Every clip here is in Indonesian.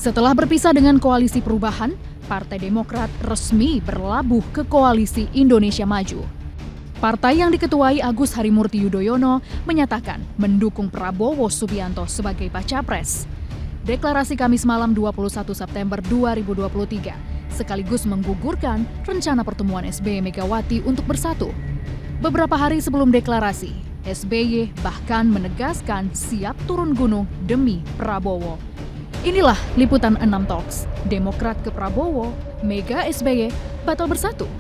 Setelah berpisah dengan Koalisi Perubahan, Partai Demokrat resmi berlabuh ke Koalisi Indonesia Maju. Partai yang diketuai Agus Harimurti Yudhoyono menyatakan mendukung Prabowo Subianto sebagai Baca Pres. Deklarasi Kamis malam 21 September 2023 sekaligus menggugurkan rencana pertemuan SBY Megawati untuk bersatu. Beberapa hari sebelum deklarasi, SBY bahkan menegaskan siap turun gunung demi Prabowo. Inilah liputan 6 Talks, Demokrat ke Prabowo, Mega SBY batal bersatu.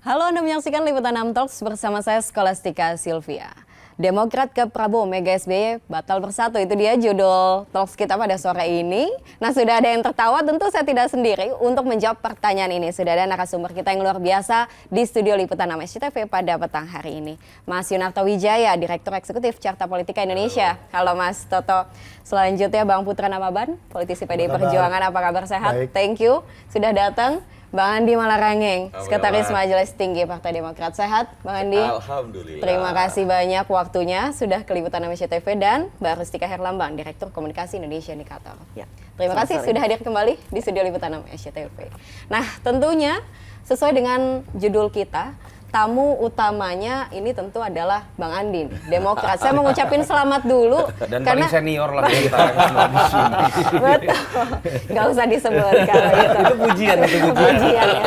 Halo, Anda menyaksikan liputan 6 Talks bersama saya Skolastika Silvia. Demokrat ke Prabowo, Mega SBY batal bersatu, itu dia judul Talks kita pada sore ini. Nah, sudah ada yang tertawa, tentu saya tidak sendiri untuk menjawab pertanyaan ini. Sudah ada narasumber kita yang luar biasa di studio liputan 6 SCTV pada petang hari ini. Mas Yunarto Wijaya, Direktur Eksekutif Carta Politika Indonesia. Halo Mas Toto. Selanjutnya Bang Putra Namaban, politisi PDI Perjuangan, apa kabar, sehat? Baik. Thank you, sudah datang. Bang Andi Malarangeng, Sekretaris Majelis Tinggi Partai Demokrat. Sehat, Bang Andi? Alhamdulillah. Terima kasih banyak waktunya sudah ke liputan SCTV, dan Mbak Rustika Herlambang, Direktur Komunikasi Indonesia Indikator. Ya. Terima kasih sudah hadir kembali di studio liputan SCTV. Nah, tentunya sesuai dengan judul kita, tamu utamanya ini tentu adalah Bang Andi, Demokrat. Saya mau ngucapin selamat dulu. Dan karena paling senior lah kita semua di sini. Betul, nggak usah disebut kalau itu. Itu pujian, Pujian ya.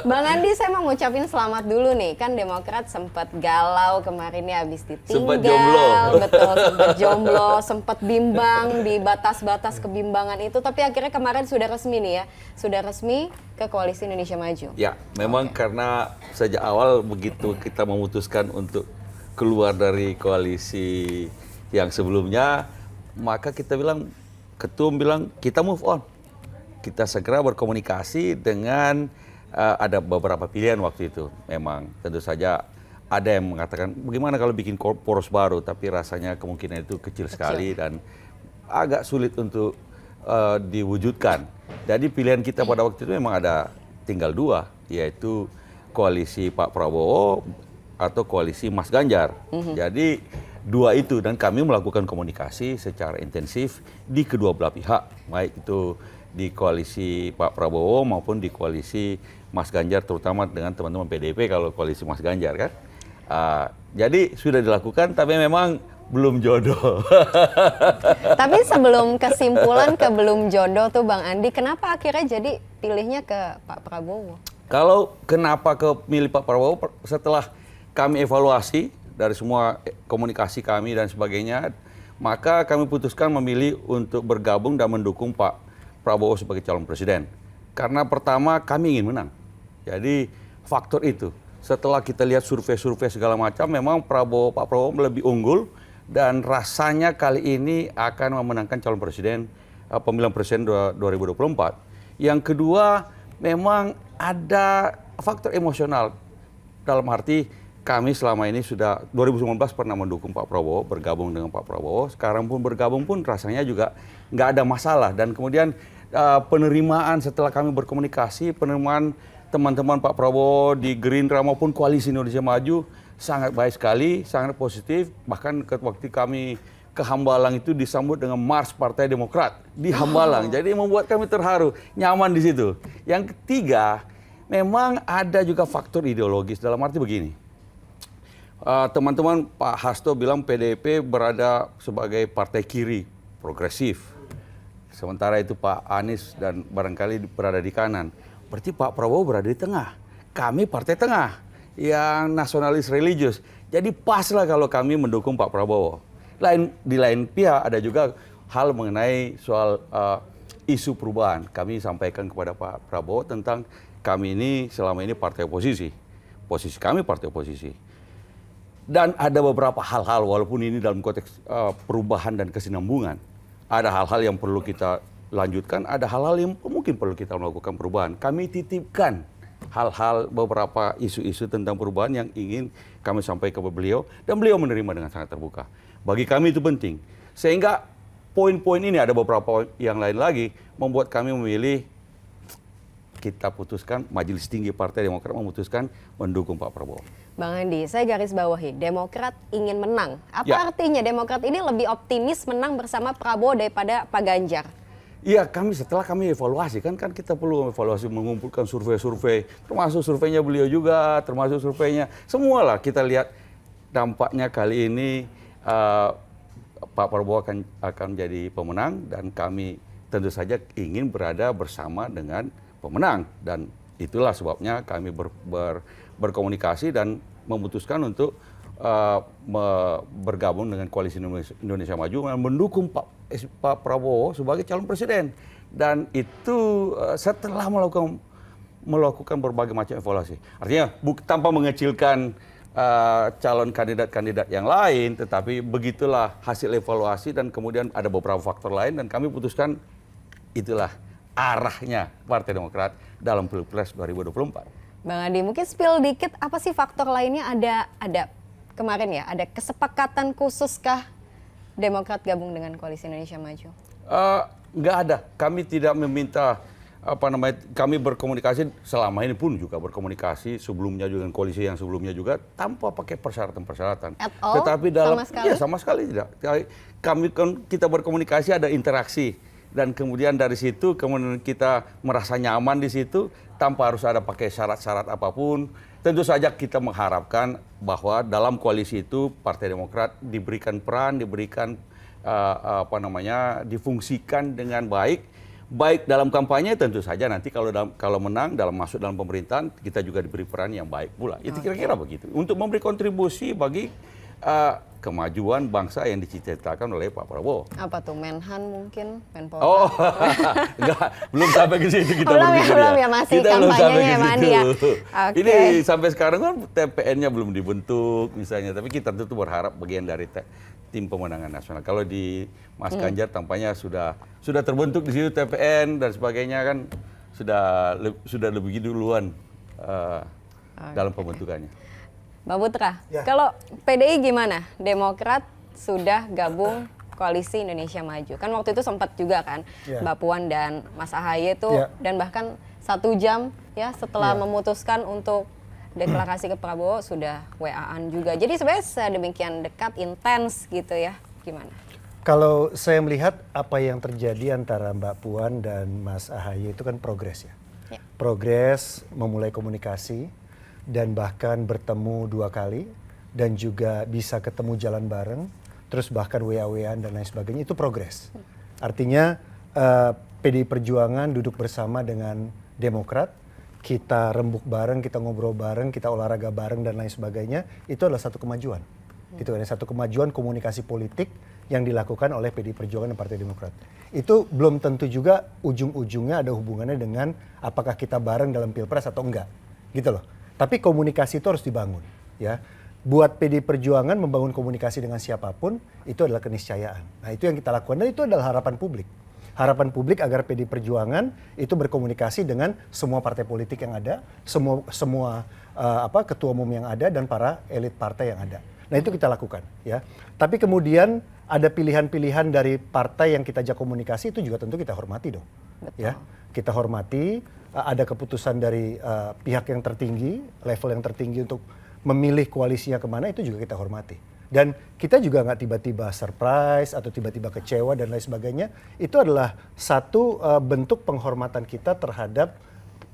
Bang Andi, saya mau ngucapin selamat dulu nih. Kan Demokrat sempat galau kemarin ya, habis ditinggal. Sempat jomblo. Betul, sempat jomblo, sempat bimbang di batas-batas kebimbangan itu. Tapi akhirnya kemarin sudah resmi nih ya, sudah resmi ke Koalisi Indonesia Maju. Ya, memang karena sejak awal begitu kita memutuskan untuk keluar dari koalisi yang sebelumnya, maka kita bilang, ketum bilang kita move on. Kita segera berkomunikasi dengan ada beberapa pilihan waktu itu. Memang tentu saja ada yang mengatakan bagaimana kalau bikin poros baru, tapi rasanya kemungkinan itu kecil sekali dan agak sulit untuk diwujudkan. Jadi pilihan kita pada waktu itu memang ada tinggal dua, yaitu koalisi Pak Prabowo atau koalisi Mas Ganjar. Jadi dua itu, dan kami melakukan komunikasi secara intensif di kedua belah pihak, baik itu di koalisi Pak Prabowo maupun di koalisi Mas Ganjar, terutama dengan teman-teman PDIP kalau koalisi Mas Ganjar kan. Jadi sudah dilakukan, tapi memang belum jodoh. Tapi sebelum kesimpulan ke belum jodoh tuh Bang Andi, kenapa akhirnya jadi pilihnya ke Pak Prabowo? Kalau kenapa ke milih Pak Prabowo, setelah kami evaluasi dari semua komunikasi kami dan sebagainya, maka kami putuskan memilih untuk bergabung dan mendukung Pak Prabowo sebagai calon presiden. Karena pertama kami ingin menang. Jadi faktor itu. Setelah kita lihat survei-survei segala macam, memang Pak Prabowo lebih unggul dan rasanya kali ini akan memenangkan calon presiden, pemilihan presiden 2024. Yang kedua, memang ada faktor emosional. Dalam arti kami selama ini sudah 2019 pernah mendukung Pak Prabowo, bergabung dengan Pak Prabowo. Sekarang pun bergabung pun rasanya juga nggak ada masalah. Dan kemudian penerimaan setelah kami berkomunikasi, penerimaan teman-teman Pak Prabowo di Gerindra maupun Koalisi Indonesia Maju sangat baik sekali, sangat positif. Bahkan waktu kami ke Hambalang itu disambut dengan Mars Partai Demokrat di Hambalang. Jadi membuat kami terharu, nyaman di situ. Yang ketiga, memang ada juga faktor ideologis, dalam arti begini. Teman-teman Pak Hasto bilang PDIP berada sebagai partai kiri, progresif. Sementara itu Pak Anies dan barangkali berada di kanan. Berarti Pak Prabowo berada di tengah. Kami partai tengah, yang nasionalis religius. Jadi paslah kalau kami mendukung Pak Prabowo. Di lain pihak ada juga hal mengenai soal isu perubahan. Kami sampaikan kepada Pak Prabowo tentang kami ini selama ini partai oposisi. Posisi kami partai oposisi. Dan ada beberapa hal-hal, walaupun ini dalam konteks perubahan dan kesinambungan. Ada hal-hal yang perlu kita lanjutkan, ada hal-hal yang mungkin perlu kita melakukan perubahan. Kami titipkan hal-hal, beberapa isu-isu tentang perubahan yang ingin kami sampaikan kepada beliau, dan beliau menerima dengan sangat terbuka. Bagi kami itu penting. Sehingga poin-poin ini, ada beberapa poin yang lain lagi, membuat kami memilih kita putuskan, Majelis Tinggi Partai Demokrat memutuskan mendukung Pak Prabowo. Bang Andi, saya garis bawahi, Demokrat ingin menang. Apa Ya. artinya Demokrat ini lebih optimis menang bersama Prabowo daripada Pak Ganjar? Iya, setelah kami evaluasi kan kita perlu evaluasi, mengumpulkan survei-survei, termasuk surveinya beliau juga, termasuk surveinya semualah kita lihat dampaknya kali ini Pak Prabowo akan menjadi pemenang dan kami tentu saja ingin berada bersama dengan pemenang dan itulah sebabnya kami berkomunikasi dan memutuskan untuk bergabung dengan Koalisi Indonesia Maju dan mendukung Pak Prabowo sebagai calon presiden. Dan itu setelah melakukan berbagai macam evaluasi. Artinya tanpa mengecilkan calon kandidat-kandidat yang lain, tetapi begitulah hasil evaluasi dan kemudian ada beberapa faktor lain dan kami putuskan itulah arahnya Partai Demokrat dalam Pilpres 2024. Bang Andi, mungkin spill dikit apa sih faktor lainnya? Ada kemarin ya, ada kesepakatan khususkah Demokrat gabung dengan Koalisi Indonesia Maju? Nggak ada. Kami tidak meminta kami berkomunikasi selama ini pun juga berkomunikasi sebelumnya dengan koalisi yang sebelumnya juga tanpa pakai persyaratan-persyaratan. At all? Tetapi dalam Sama sekali? ya sama sekali tidak. Kita berkomunikasi ada interaksi dan kemudian dari situ kemudian kita merasa nyaman di situ tanpa harus ada pakai syarat-syarat apapun. Tentu saja kita mengharapkan bahwa dalam koalisi itu Partai Demokrat diberikan peran, diberikan difungsikan dengan baik dalam kampanye tentu saja nanti kalau menang masuk dalam pemerintahan kita juga diberi peran yang baik pula. Itu kira-kira begitu. Untuk memberi kontribusi bagi kemajuan bangsa yang diciptakan oleh Pak Prabowo. Apa tuh, Menhan mungkin? Menpora? Oh, enggak, belum sampai ke situ kita berpikir belum ya, masih kita belum sampai kampanyenya ke ya, Mandi situ. ya. Oke. Ini sampai sekarang kan TPN-nya belum dibentuk misalnya, tapi kita tentu berharap bagian dari tim pemenangan nasional. Kalau di Mas Ganjar tampaknya sudah terbentuk di situ TPN dan sebagainya kan sudah lebih duluan dalam pembentukannya. Mbak Putra, Ya. kalau PDI gimana? Demokrat sudah gabung Koalisi Indonesia Maju. Kan waktu itu sempat juga kan Ya. Mbak Puan dan Mas Ahaye itu Ya. dan bahkan 1 jam ya setelah Ya. memutuskan untuk deklarasi ke Prabowo sudah WA-an juga. Jadi sebenarnya sedemikian dekat, intens gitu ya. Gimana? Kalau saya melihat apa yang terjadi antara Mbak Puan dan Mas Ahaye itu kan progres ya. Ya. Progres, memulai komunikasi dan bahkan bertemu 2 kali dan juga bisa ketemu jalan bareng, terus bahkan WA-WAan dan lain sebagainya, itu progres. Artinya PDI Perjuangan duduk bersama dengan Demokrat, kita rembuk bareng, kita ngobrol bareng, kita olahraga bareng dan lain sebagainya, itu adalah satu kemajuan. Itu ada satu kemajuan komunikasi politik yang dilakukan oleh PDI Perjuangan dan Partai Demokrat. Itu belum tentu juga ujung-ujungnya ada hubungannya dengan apakah kita bareng dalam Pilpres atau enggak. Gitu loh. Tapi komunikasi itu harus dibangun, ya. Buat PDI Perjuangan membangun komunikasi dengan siapapun itu adalah keniscayaan. Nah, itu yang kita lakukan dan itu adalah harapan publik. Harapan publik agar PDI Perjuangan itu berkomunikasi dengan semua partai politik yang ada, semua ketua umum yang ada dan para elit partai yang ada. Nah, itu kita lakukan, ya. Tapi kemudian ada pilihan-pilihan dari partai yang kita ajak komunikasi, itu juga tentu kita hormati dong. Betul. Ya. Kita hormati, ada keputusan dari pihak yang tertinggi, level yang tertinggi untuk memilih koalisinya kemana, itu juga kita hormati. Dan kita juga nggak tiba-tiba surprise atau tiba-tiba kecewa dan lain sebagainya. Itu adalah satu bentuk penghormatan kita terhadap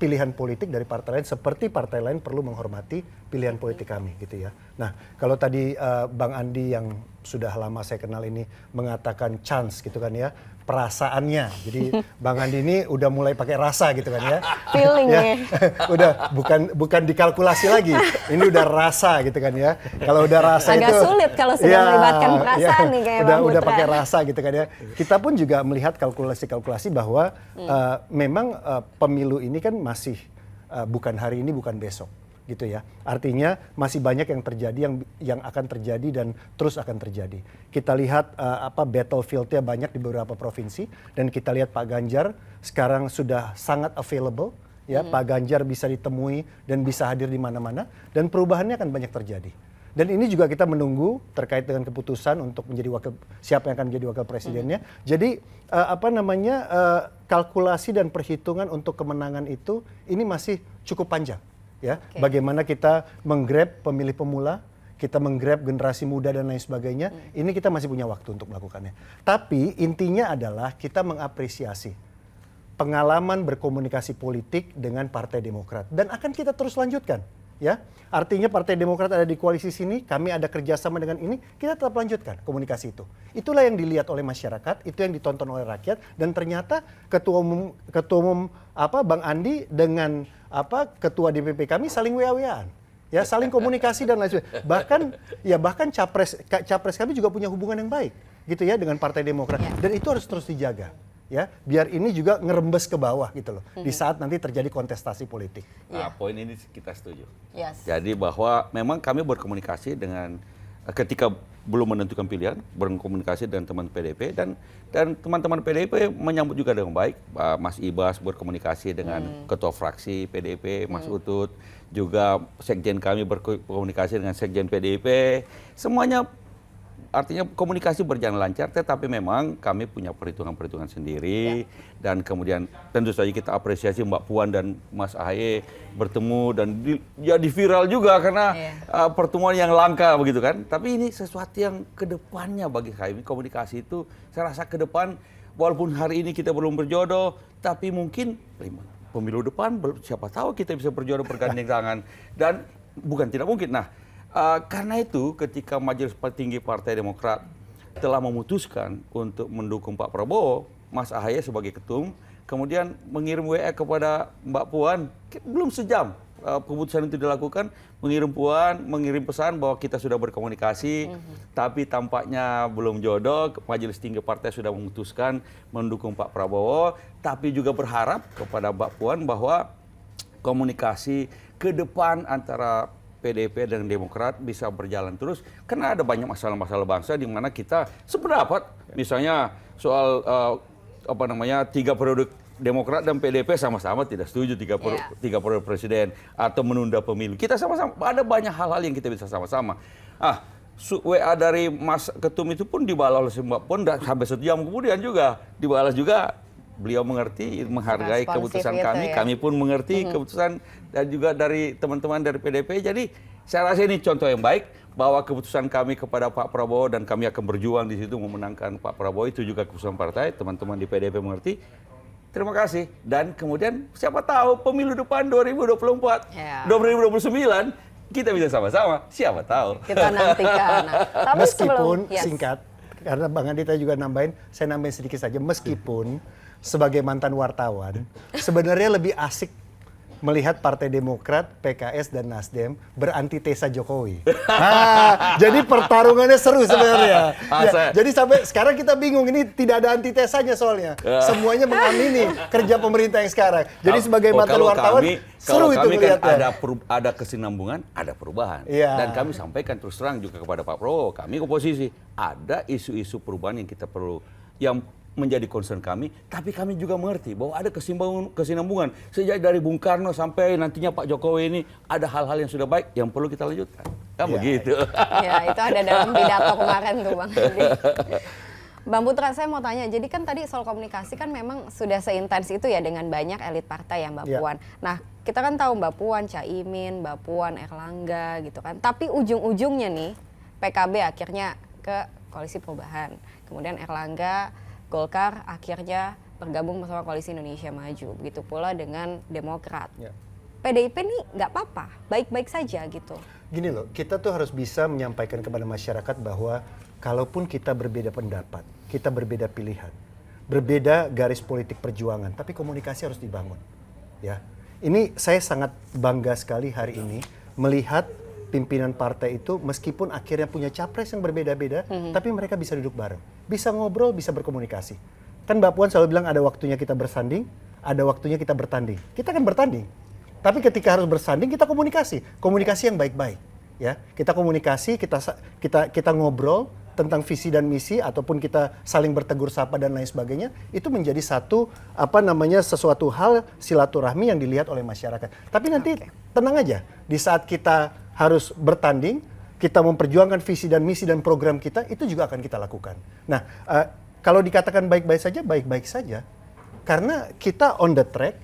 pilihan politik dari partai lain, seperti partai lain perlu menghormati pilihan politik kami gitu ya. Nah, kalau tadi Bang Andi yang sudah lama saya kenal ini mengatakan chance gitu kan ya, perasaannya. Jadi Bang Andi ini udah mulai pakai rasa gitu kan ya. Feelingnya. Ya, udah bukan dikalkulasi lagi. Ini udah rasa gitu kan ya. Kalau udah rasa Agak itu sulit kalau sudah melibatkan perasaan nih kayak Bang udah Putra. pakai rasa gitu kan ya. Kita pun juga melihat kalkulasi-kalkulasi bahwa memang pemilu ini kan masih bukan hari ini, bukan besok gitu ya. Artinya masih banyak yang terjadi, yang akan terjadi dan terus akan terjadi. Kita lihat battlefield-nya banyak di beberapa provinsi dan kita lihat Pak Ganjar sekarang sudah sangat available ya. Pak Ganjar bisa ditemui dan bisa hadir di mana-mana dan perubahannya akan banyak terjadi. Dan ini juga kita menunggu terkait dengan keputusan untuk menjadi siapa yang akan menjadi wakil presidennya. Jadi kalkulasi dan perhitungan untuk kemenangan itu ini masih cukup panjang, ya. Bagaimana kita menggrab pemilih pemula, kita menggrab generasi muda dan lain sebagainya. Ini kita masih punya waktu untuk melakukannya. Tapi intinya adalah kita mengapresiasi pengalaman berkomunikasi politik dengan Partai Demokrat dan akan kita terus lanjutkan. Ya, artinya Partai Demokrat ada di koalisi sini, kami ada kerjasama dengan ini, kita tetap lanjutkan komunikasi itu. Itulah yang dilihat oleh masyarakat, itu yang ditonton oleh rakyat, dan ternyata ketua umum Bang Andi dengan ketua DPP kami saling WA-WAan, ya saling komunikasi dan lain sebagainya. Bahkan capres kami juga punya hubungan yang baik, gitu ya, dengan Partai Demokrat, dan itu harus terus dijaga. Ya, biar ini juga ngerembes ke bawah gitu loh, di saat nanti terjadi kontestasi politik. Nah, poin ini kita setuju. Yes. Jadi bahwa memang kami berkomunikasi dengan ketika belum menentukan pilihan, berkomunikasi dengan teman PDIP dan teman-teman PDIP menyambut juga dengan baik. Mas Ibas berkomunikasi dengan ketua fraksi PDIP, Mas Utut, juga sekjen kami berkomunikasi dengan sekjen PDIP. Semuanya artinya komunikasi berjalan lancar, tetapi memang kami punya perhitungan-perhitungan sendiri. Dan kemudian tentu saja kita apresiasi Mbak Puan dan Mas Ahaye bertemu dan jadi viral juga karena pertemuan yang langka begitu kan. Tapi ini sesuatu yang kedepannya bagi kami, komunikasi itu saya rasa ke depan, walaupun hari ini kita belum berjodoh, tapi mungkin pemilu depan siapa tahu kita bisa berjodoh bergandeng tangan, dan bukan tidak mungkin. Nah, karena itu ketika Majelis Tinggi Partai Demokrat telah memutuskan untuk mendukung Pak Prabowo, Mas Ahaye sebagai ketum, kemudian mengirim WA kepada Mbak Puan, belum sejam keputusan itu dilakukan, mengirim pesan bahwa kita sudah berkomunikasi, tapi tampaknya belum jodoh, Majelis Tinggi Partai sudah memutuskan mendukung Pak Prabowo, tapi juga berharap kepada Mbak Puan bahwa komunikasi ke depan antara PDIP dan Demokrat bisa berjalan terus, karena ada banyak masalah-masalah bangsa di mana kita sependapat, misalnya soal 3 periode Demokrat dan PDIP sama-sama tidak setuju 3 periode presiden atau menunda pemilu. Kita sama-sama ada banyak hal-hal yang kita bisa sama-sama. WA dari Mas Ketum itu pun dibalas oleh Mbak Puan sampai 1 jam kemudian juga dibalas juga. Beliau mengerti, menghargai keputusan kami, kami pun mengerti keputusan dan juga dari teman-teman dari PDIP. Jadi saya rasa ini contoh yang baik bahwa keputusan kami kepada Pak Prabowo dan kami akan berjuang di situ memenangkan Pak Prabowo, itu juga keputusan partai, teman-teman di PDIP mengerti. Terima kasih. Dan kemudian siapa tahu pemilu depan 2024, 2029 kita bisa sama-sama, siapa tahu. Kita nantikan. Tapi meskipun singkat, karena Bang Andi tadi juga saya nambahin sedikit saja, meskipun sebagai mantan wartawan, sebenarnya lebih asik melihat Partai Demokrat, PKS, dan Nasdem berantitesa Jokowi. Jadi pertarungannya seru sebenarnya. Jadi sampai sekarang kita bingung, ini tidak ada antitesanya soalnya. Semuanya mengamini kerja pemerintah yang sekarang. Jadi sebagai mantan wartawan, seru itu melihatnya. Ada kesinambungan, ada perubahan. Dan kami sampaikan terus terang juga kepada Pak Prabowo, kami oposisi, ada isu-isu perubahan yang kita perlu, yang menjadi concern kami, tapi kami juga mengerti bahwa ada kesinambungan. Sejak dari Bung Karno sampai nantinya Pak Jokowi ini ada hal-hal yang sudah baik yang perlu kita lanjutkan. Kan begitu. Ya, itu ada dalam pidato kemarin tuh Bang Andi. Bang Putra, saya mau tanya, jadi kan tadi soal komunikasi kan memang sudah seintens itu ya dengan banyak elit partai ya Mbak Puan. Nah, kita kan tahu Mbak Puan, Caimin, Mbak Puan, Erlangga gitu kan. Tapi ujung-ujungnya nih PKB akhirnya ke Koalisi Perubahan. Kemudian Erlangga, Golkar akhirnya bergabung bersama Koalisi Indonesia Maju. Begitu pula dengan Demokrat. PDIP nih nggak apa-apa, baik-baik saja gitu. Gini loh, kita tuh harus bisa menyampaikan kepada masyarakat bahwa kalaupun kita berbeda pendapat, kita berbeda pilihan, berbeda garis politik perjuangan, tapi komunikasi harus dibangun. Ya, ini saya sangat bangga sekali hari ini melihat pimpinan partai itu meskipun akhirnya punya capres yang berbeda-beda, tapi mereka bisa duduk bareng, bisa ngobrol, bisa berkomunikasi. Kan Mbak Puan selalu bilang ada waktunya kita bersanding, ada waktunya kita bertanding. Kita kan bertanding, tapi ketika harus bersanding kita komunikasi yang baik-baik. Ya, kita komunikasi, kita ngobrol tentang visi dan misi ataupun kita saling bertegur sapa dan lain sebagainya, itu menjadi sesuatu hal silaturahmi yang dilihat oleh masyarakat. Tapi nanti tenang aja, di saat kita harus bertanding, kita memperjuangkan visi dan misi dan program kita, itu juga akan kita lakukan. Nah, kalau dikatakan baik-baik saja, baik-baik saja. Karena kita on the track.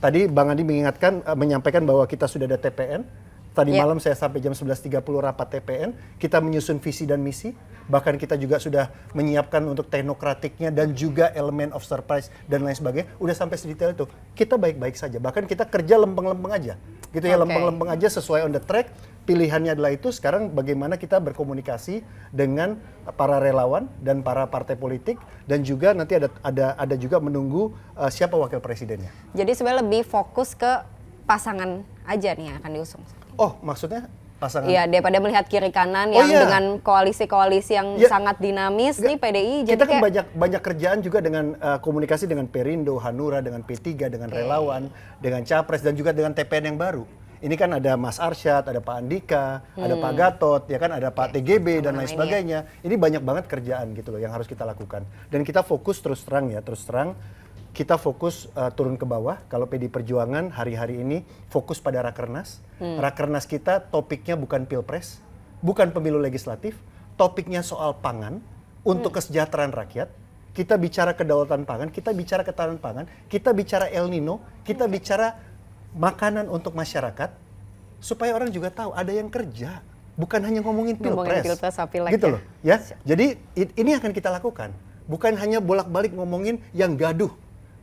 Tadi Bang Andi menyampaikan bahwa kita sudah ada TPN. Tadi malam saya sampai jam 11.30 rapat TPN. Kita menyusun visi dan misi. Bahkan kita juga sudah menyiapkan untuk teknokratiknya dan juga elemen of surprise dan lain sebagainya. Udah sampai sedetail itu. Kita baik-baik saja. Bahkan kita kerja lempeng-lempeng aja. Gitu ya, lempeng-lempeng aja sesuai on the track. Pilihannya adalah itu. Sekarang bagaimana kita berkomunikasi dengan para relawan dan para partai politik, dan juga nanti ada juga menunggu siapa wakil presidennya. Jadi sebenarnya lebih fokus ke pasangan aja nih yang akan diusung. Oh, maksudnya pasangan? Iya, daripada melihat kiri kanan yang dengan koalisi-koalisi yang sangat dinamis nih PDI. Kita kan banyak kerjaan juga dengan komunikasi dengan Perindo, Hanura, dengan P3, dengan relawan, dengan Capres, dan juga dengan TPN yang baru. Ini kan ada Mas Arsyad, ada Pak Andika, ada Pak Gatot, ya kan, ada Pak TGB dan lain sebagainya. Ini banyak banget kerjaan gitu loh yang harus kita lakukan. Dan kita fokus terus terang kita fokus turun ke bawah. Kalau PD Perjuangan hari-hari ini fokus pada Rakernas. Rakernas kita topiknya bukan Pilpres, bukan pemilu legislatif, topiknya soal pangan untuk kesejahteraan rakyat. Kita bicara kedaulatan pangan, kita bicara ketahanan pangan, kita bicara El Nino, kita bicara makanan untuk masyarakat, supaya orang juga tahu ada yang kerja, bukan hanya ngomongin Pilpres. Gitu loh, ya. Jadi ini akan kita lakukan, bukan hanya bolak-balik ngomongin yang gaduh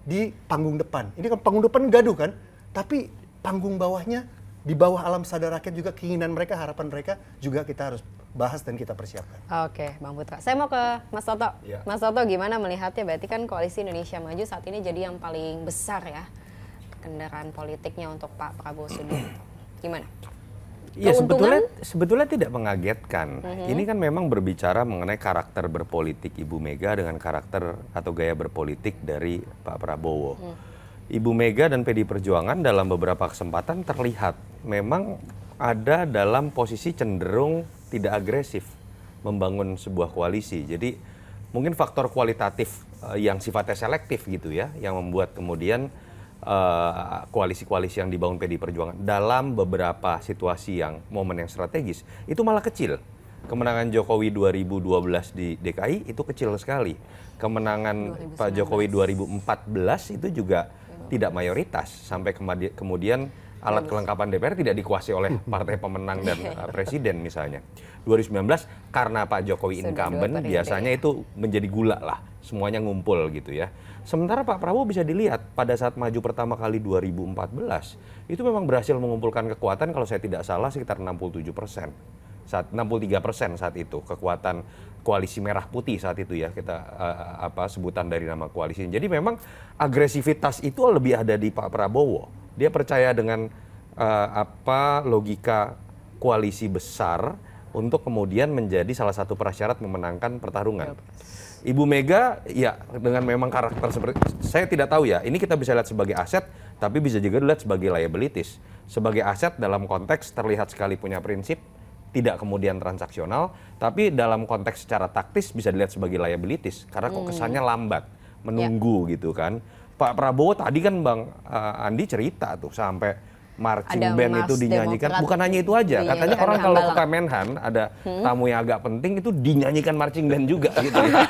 di panggung depan. Ini kan panggung depan gaduh kan, tapi panggung bawahnya, di bawah alam sadar rakyat juga keinginan mereka, harapan mereka juga kita harus bahas dan kita persiapkan. Oke, Bang Putra. Saya mau ke Mas Toto. Ya. Mas Toto, gimana melihatnya? Berarti kan Koalisi Indonesia Maju saat ini jadi yang paling besar ya kendaraan politiknya untuk Pak Prabowo Subianto. Gimana? Ya, sebetulnya tidak mengagetkan. Ini kan memang berbicara mengenai karakter berpolitik Ibu Mega dengan karakter atau gaya berpolitik dari Pak Prabowo. Ibu Mega dan PD Perjuangan dalam beberapa kesempatan terlihat memang ada dalam posisi cenderung tidak agresif membangun sebuah koalisi. Jadi mungkin faktor kualitatif yang sifatnya selektif gitu ya, yang membuat kemudian koalisi-koalisi yang dibangun PD Perjuangan dalam beberapa situasi yang momen yang strategis itu malah kecil. Kemenangan Jokowi 2012 di DKI itu kecil sekali. Kemenangan 2019. Pak Jokowi 2014 itu juga tidak mayoritas, sampai kemudian alat kelengkapan DPR tidak dikuasai oleh partai pemenang dan presiden misalnya. 2019 karena Pak Jokowi incumbent biasanya itu menjadi gula lah, semuanya ngumpul gitu ya. Sementara Pak Prabowo bisa dilihat pada saat maju pertama kali 2014 itu memang berhasil mengumpulkan kekuatan, kalau saya tidak salah sekitar 67%, 63% saat itu kekuatan koalisi merah putih saat itu ya, kita sebutan dari nama koalisi. Jadi memang agresivitas itu lebih ada di Pak Prabowo. Dia percaya dengan logika koalisi besar untuk kemudian menjadi salah satu prasyarat memenangkan pertarungan. Ibu Mega ya dengan memang karakter seperti, saya tidak tahu ya, ini kita bisa lihat sebagai aset tapi bisa juga dilihat sebagai liabilities. Sebagai aset dalam konteks terlihat sekali punya prinsip, tidak kemudian transaksional, tapi dalam konteks secara taktis bisa dilihat sebagai liabilities karena kok kesannya lambat, menunggu gitu kan. Pak Prabowo tadi kan Bang Andi cerita tuh sampai marching band itu dinyanyikan. Bukan hanya itu aja, katanya orang kalau ke Kemenhan ada tamu yang agak penting itu dinyanyikan marching band juga gitu ya.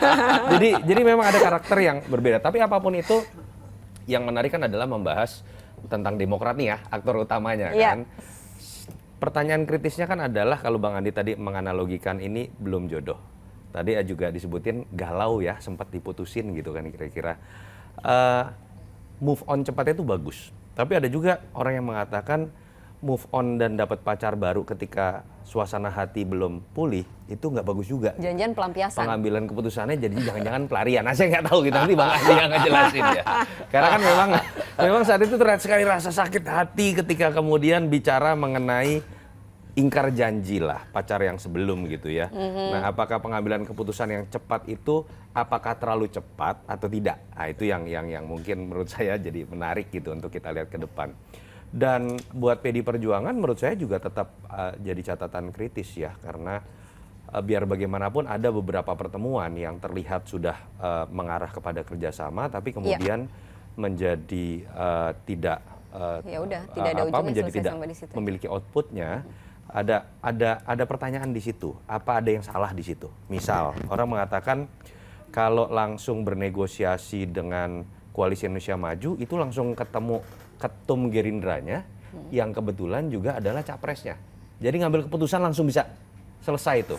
Jadi memang ada karakter yang berbeda. Tapi apapun itu, yang menarik kan adalah membahas tentang Demokrat nih ya, aktor utamanya kan. Pertanyaan kritisnya kan adalah kalau Bang Andi tadi menganalogikan ini belum jodoh. Tadi juga disebutin galau ya, sempat diputusin gitu kan kira-kira. Move on cepatnya itu bagus. Tapi ada juga orang yang mengatakan move on dan dapat pacar baru ketika suasana hati belum pulih, itu nggak bagus juga. Jangan-jangan pelampiasan. Pengambilan keputusannya jadi jangan-jangan pelarian. Nah, saya nggak tahu gitu, nanti Bang Andi yang ngejelasin ya. Karena kan memang saat itu terlihat sekali rasa sakit hati ketika kemudian bicara mengenai ingkar janji lah pacar yang sebelum gitu ya. Nah, apakah pengambilan keputusan yang cepat itu apakah terlalu cepat atau tidak? Nah, itu yang mungkin menurut saya jadi menarik gitu untuk kita lihat ke depan. Dan buat PD Perjuangan menurut saya juga tetap jadi catatan kritis ya, karena biar bagaimanapun ada beberapa pertemuan yang terlihat sudah mengarah kepada kerjasama, tapi kemudian menjadi tidak tidak ada ujungnya, menjadi tidak sampai di situ. Memiliki outputnya. ada pertanyaan di situ. Apa ada yang salah di situ? Misal orang mengatakan kalau langsung bernegosiasi dengan Koalisi Indonesia Maju itu langsung ketemu ketum Gerindranya yang kebetulan juga adalah capresnya. Jadi ngambil keputusan langsung bisa selesai itu.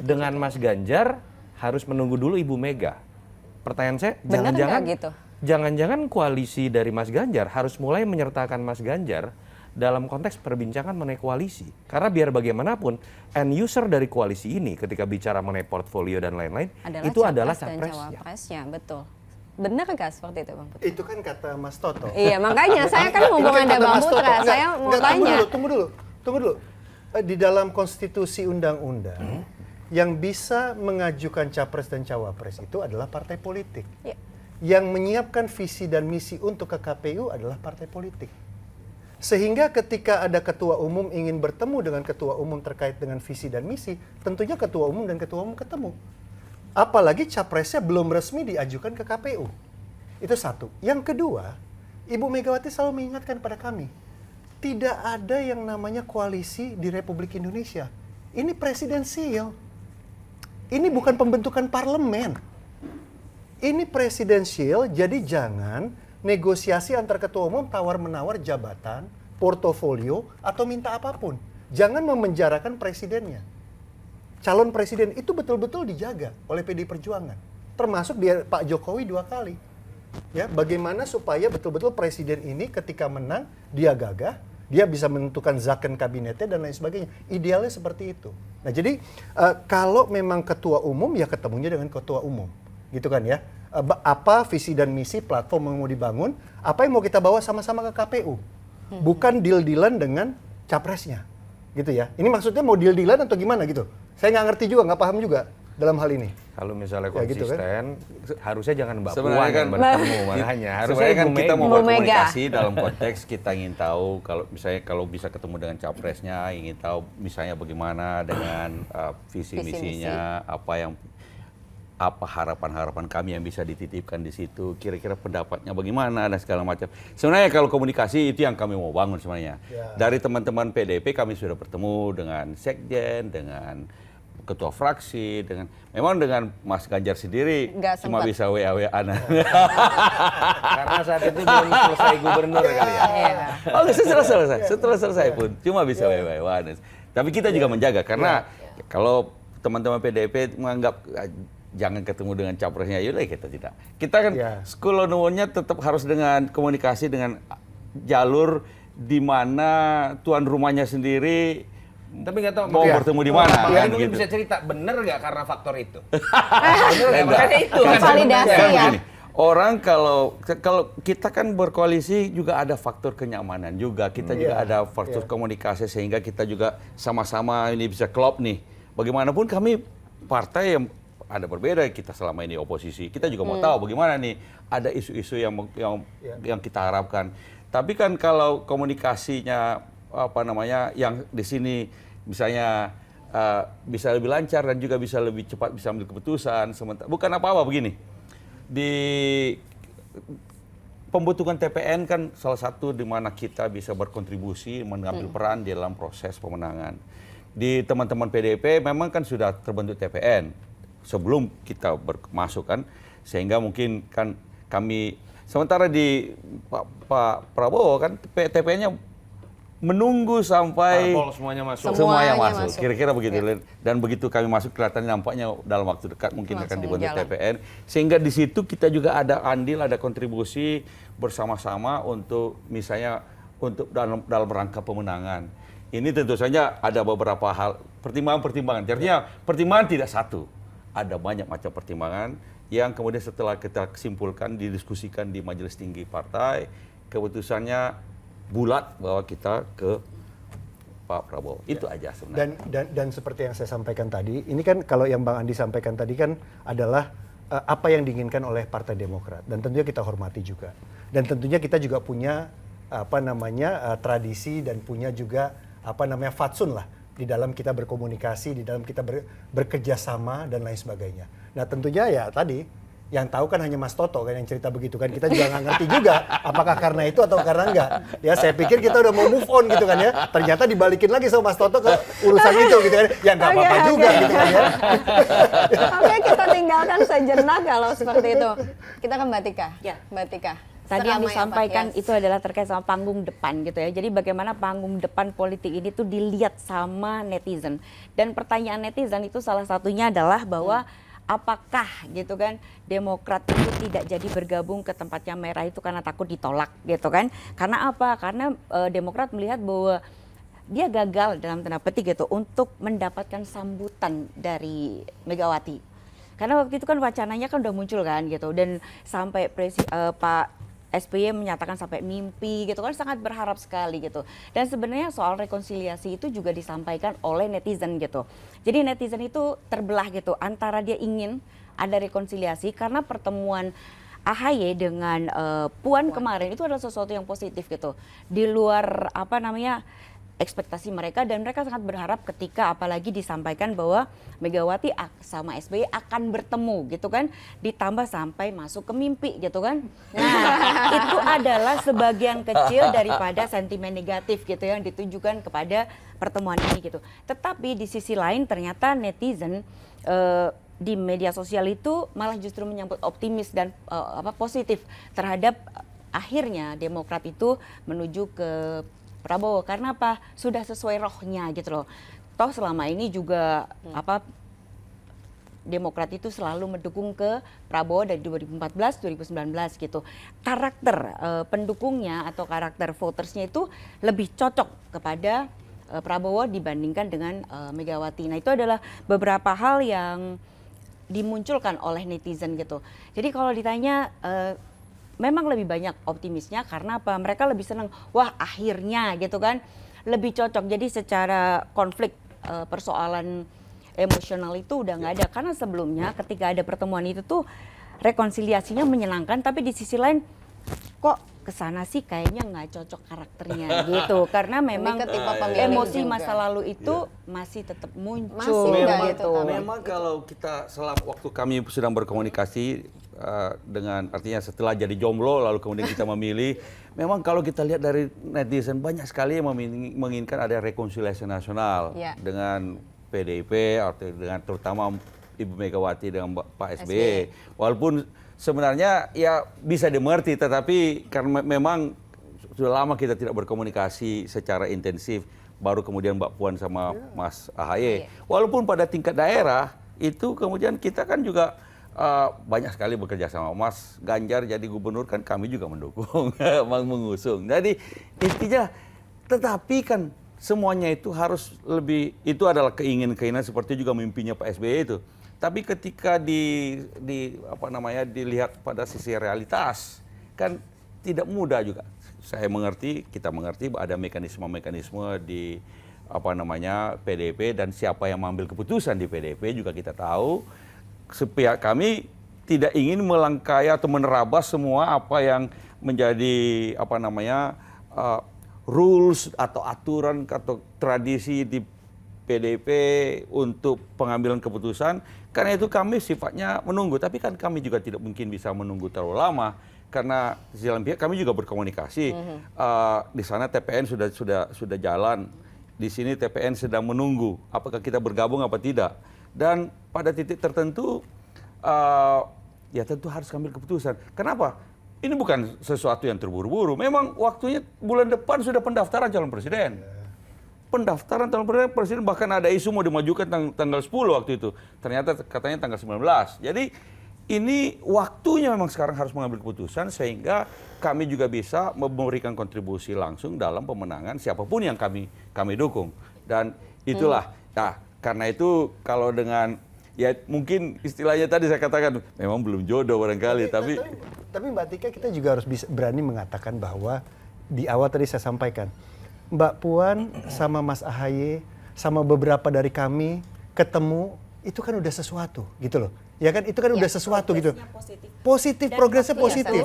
Dengan Mas Ganjar harus menunggu dulu Ibu Mega. Pertanyaan saya, jangan-jangan koalisi dari Mas Ganjar harus mulai menyertakan Mas Ganjar dalam konteks perbincangan mengenai koalisi. Karena biar bagaimanapun end user dari koalisi ini ketika bicara mengenai portfolio dan lain-lain itu adalah capresnya. Betul. Benar nggak seperti itu Bang Putra? Itu kan kata Mas Toto. Iya, makanya saya kan mumpung ada Bang Putra, saya mau tanya. Tunggu dulu. Di dalam konstitusi undang-undang yang bisa mengajukan capres dan cawapres itu adalah partai politik. Ya. Yang menyiapkan visi dan misi untuk ke KPU adalah partai politik. Sehingga ketika ada ketua umum ingin bertemu dengan ketua umum terkait dengan visi dan misi, tentunya ketua umum dan ketua umum ketemu. Apalagi capresnya belum resmi diajukan ke KPU. Itu satu. Yang kedua, Ibu Megawati selalu mengingatkan pada kami, tidak ada yang namanya koalisi di Republik Indonesia. Ini presidensial. Ini bukan pembentukan parlemen. Ini presidensial, jadi jangan negosiasi antar ketua umum tawar-menawar jabatan, portofolio, atau minta apapun. Jangan memenjarakan presidennya. Calon presiden itu betul-betul dijaga oleh PDI Perjuangan. Termasuk dia Pak Jokowi 2 kali. Ya, bagaimana supaya betul-betul presiden ini ketika menang, dia gagah, dia bisa menentukan zakon kabinetnya dan lain sebagainya. Idealnya seperti itu. Nah, jadi kalau memang ketua umum, ya ketemunya dengan ketua umum. Gitu kan ya. Apa visi dan misi platform yang mau dibangun, apa yang mau kita bawa sama-sama ke KPU. Bukan deal-dealan dengan capresnya. Gitu ya. Ini maksudnya mau deal-dealan atau gimana gitu? Saya nggak ngerti juga, nggak paham juga dalam hal ini. Kalau misalnya konsisten, gitu kan? harusnya jangan Mbak Sebenarnya Puan kan- yang bertemu, makanya harusnya Sebenarnya kan Ibu kita mau Bu Mega. berkomunikasi dalam konteks kita ingin tahu kalau misalnya kalau bisa ketemu dengan capresnya, ingin tahu misalnya bagaimana dengan visi misinya, apa harapan-harapan kami yang bisa dititipkan di situ, kira-kira pendapatnya bagaimana dan segala macam. Sebenarnya kalau komunikasi itu yang kami mau bangun sebenarnya. Ya. Dari teman-teman PDIP kami sudah bertemu dengan sekjen, dengan ketua fraksi, memang dengan Mas Ganjar sendiri Nggak cuma sempat. bisa WA-WA-an. karena saat itu belum selesai gubernur kali ya. Iya. Oh, setelah selesai pun cuma bisa WA-WA-an. Tapi kita juga menjaga karena kalau teman-teman PDIP menganggap jangan ketemu dengan capresnya, yaudah kita tidak. Kita kan sekolah nuwunnya tetap harus dengan komunikasi dengan jalur di mana tuan rumahnya sendiri Tapi nggak tahu mau bertemu di mana. Makanya kan, dulu gitu. bisa cerita, bener nggak karena faktor itu? Bener nggak? Makanya itu kan Konsolidasi Kan ya. begini, orang kalau kita kan berkoalisi juga ada faktor kenyamanan juga, kita juga ada faktor komunikasi sehingga kita juga sama-sama ini bisa klop nih. Bagaimanapun kami partai yang ada berbeda, kita selama ini oposisi, kita juga mau tahu bagaimana nih ada isu-isu yang kita harapkan. Tapi kan kalau komunikasinya yang di sini misalnya bisa lebih lancar dan juga bisa lebih cepat bisa ambil keputusan, sementara bukan apa-apa begini. Di pembentukan TPN kan salah satu di mana kita bisa berkontribusi mengambil peran di dalam proses pemenangan. Di teman-teman PDIP memang kan sudah terbentuk TPN sebelum kita masuk kan, sehingga mungkin kan kami sementara di Pak Prabowo kan TPN-nya menunggu sampai parpol semuanya masuk. semuanya Semuanya masuk. masuk. Kira-kira begitu. Dan begitu kami masuk kelihatannya nampaknya dalam waktu dekat mungkin Langsung akan dibentuk jalan. TPN. Sehingga di situ kita juga ada andil, ada kontribusi bersama-sama untuk misalnya untuk dalam rangka pemenangan. Ini tentu saja ada beberapa hal pertimbangan-pertimbangan. Artinya pertimbangan tidak satu. Ada banyak macam pertimbangan yang kemudian setelah kita simpulkan, didiskusikan di majelis tinggi partai, keputusannya bulat bahwa kita ke Pak Prabowo. Itu aja sebenarnya. Dan seperti yang saya sampaikan tadi, ini kan kalau yang Bang Andi sampaikan tadi kan adalah apa yang diinginkan oleh Partai Demokrat, dan tentunya kita hormati juga. Dan tentunya kita juga punya tradisi dan punya juga fatsun lah di dalam kita berkomunikasi, di dalam kita bekerja sama dan lain sebagainya. Nah, tentunya ya tadi Yang tahu kan hanya Mas Toto kan yang cerita begitu kan. Kita juga nggak ngerti juga apakah karena itu atau karena enggak. Ya saya pikir kita udah mau move on gitu kan ya. Ternyata dibalikin lagi sama Mas Toto ke urusan itu gitu kan. Ya nggak apa-apa juga gitu kan ya. Oke, kita tinggalkan sejenak kalau seperti itu. Kita ke Mbak Tika. Ya. Mbak Tika. Tadi yang seramai apa? disampaikan Yes. itu adalah terkait sama panggung depan gitu ya. Jadi bagaimana panggung depan politik ini tuh dilihat sama netizen. Dan pertanyaan netizen itu salah satunya adalah bahwa apakah gitu kan Demokrat itu tidak jadi bergabung ke tempat yang merah itu karena takut ditolak gitu kan. Karena apa? Karena Demokrat melihat bahwa dia gagal dalam tanda petik gitu untuk mendapatkan sambutan dari Megawati. Karena waktu itu kan wacananya kan udah muncul kan gitu, dan sampai Pak SBY menyatakan sampai mimpi gitu kan, sangat berharap sekali gitu. Dan sebenarnya soal rekonsiliasi itu juga disampaikan oleh netizen gitu. Jadi netizen itu terbelah gitu antara dia ingin ada rekonsiliasi karena pertemuan AHY dengan Puan kemarin itu adalah sesuatu yang positif gitu. Di luar apa namanya ekspektasi mereka, dan mereka sangat berharap ketika apalagi disampaikan bahwa Megawati sama SBY akan bertemu gitu kan, ditambah sampai masuk ke mimpi gitu kan. Nah, itu adalah sebagian kecil daripada sentimen negatif gitu yang ditujukan kepada pertemuan ini gitu. Tetapi di sisi lain ternyata netizen di media sosial itu malah justru menyambut optimis dan positif terhadap akhirnya Demokrat itu menuju ke Prabowo. Karena apa? Sudah sesuai rohnya gitu loh. Toh selama ini juga Demokrat itu selalu mendukung ke Prabowo dari 2014, 2019 gitu. Karakter pendukungnya atau karakter votersnya itu lebih cocok kepada Prabowo dibandingkan dengan Megawati. Nah, itu adalah beberapa hal yang dimunculkan oleh netizen gitu. Jadi kalau ditanya memang lebih banyak optimisnya karena apa? Mereka lebih senang, wah akhirnya gitu kan, lebih cocok. Jadi secara konflik persoalan emosional itu udah nggak ada. Karena sebelumnya ketika ada pertemuan itu tuh rekonsiliasinya menyenangkan, tapi di sisi lain kok kesana sih kayaknya nggak cocok karakternya gitu. Karena memang emosi masa lalu itu masih tetap muncul Masih gitu. Memang kalau kita selama waktu kami sedang berkomunikasi dengan artinya setelah jadi jomblo lalu kemudian kita memilih, memang kalau kita lihat dari netizen banyak sekali yang menginginkan ada rekonsiliasi nasional dengan PDIP atau dengan terutama Ibu Megawati dengan Pak SBY. Walaupun sebenarnya ya bisa dimengerti, tetapi karena memang sudah lama kita tidak berkomunikasi secara intensif, baru kemudian Mbak Puan sama Mas AHY. Walaupun pada tingkat daerah itu kemudian kita kan juga banyak sekali bekerja sama. Mas Ganjar jadi gubernur kan kami juga mendukung, mengusung. Jadi intinya, tetapi kan semuanya itu harus lebih, itu adalah keinginan seperti juga mimpinya Pak SBY itu. Tapi ketika dilihat pada sisi realitas, kan tidak mudah juga. Saya mengerti, kita mengerti ada mekanisme-mekanisme di PDIP, dan siapa yang mengambil keputusan di PDIP juga kita tahu. Sepihak kami tidak ingin melangkai atau menerabas semua apa yang menjadi rules atau aturan atau tradisi di PDIP untuk pengambilan keputusan. Karena itu kami sifatnya menunggu, tapi kan kami juga tidak mungkin bisa menunggu terlalu lama karena di dalam pihak kami juga berkomunikasi. Di sana TPN sudah jalan, di sini TPN sedang menunggu apakah kita bergabung apa tidak. Dan pada titik tertentu ya tentu harus ambil keputusan. Kenapa? Ini bukan sesuatu yang terburu-buru. Memang waktunya bulan depan sudah pendaftaran calon presiden. Pendaftaran calon presiden, bahkan ada isu mau dimajukan tanggal 10 waktu itu. Ternyata katanya tanggal 19. Jadi ini waktunya memang sekarang harus mengambil keputusan sehingga kami juga bisa memberikan kontribusi langsung dalam pemenangan siapapun yang kami dukung. Dan itulah. Nah, karena itu kalau dengan ya mungkin istilahnya tadi saya katakan memang belum jodoh barangkali, tapi Mbak Tika, kita juga harus bisa berani mengatakan bahwa di awal tadi saya sampaikan Mbak Puan sama Mas AHY sama beberapa dari kami ketemu itu kan udah sesuatu gitu loh. Ya kan itu kan udah sesuatu gitu. Positif, progresnya positif.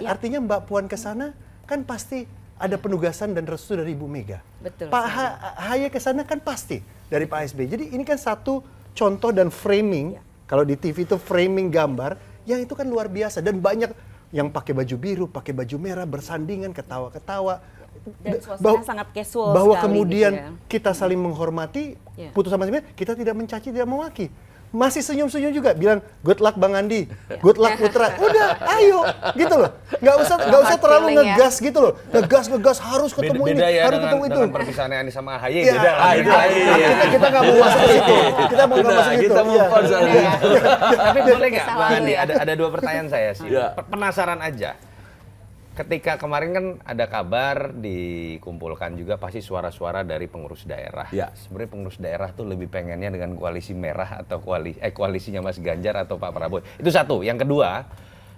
Artinya Mbak Puan ke sana kan pasti ada penugasan dan restu dari Ibu Mega. Betul. Pak AHY ke sana kan pasti dari Pak SBY. Jadi ini kan satu contoh dan framing, kalau di TV itu framing gambar Yang itu kan luar biasa dan banyak yang pakai baju biru, pakai baju merah, bersandingan, ketawa-ketawa. Dan suasana sangat casual bahwa sekali kemudian gitu ya. kita saling menghormati, Ya. putusan masing-masing, kita tidak mencaci, tidak memaki. Masih senyum-senyum juga, bilang good luck Bang Andi, good luck Putra. Udah, ayo, gitu loh. Nggak usah terlalu Feeling ya. ngegas gitu loh. Ngegas harus ketemu ini, Beda ya harus ketemu itu. dengan perpisahannya Anies sama AHY, Iya, beda lah. itu. Kita nggak mau masuk ke situ. Kita mau nggak masuk ke situ. Kita mau Iya. soal Iya. Tapi boleh nggak, Salah Bang dulu Andi? ya. Ada dua pertanyaan saya sih. Ya. Penasaran aja. Ketika kemarin kan ada kabar dikumpulkan juga pasti suara-suara dari pengurus daerah. Ya. Sebenarnya pengurus daerah tuh lebih pengennya dengan koalisi merah atau koalisinya Mas Ganjar atau Pak Prabowo. Itu satu. Yang kedua,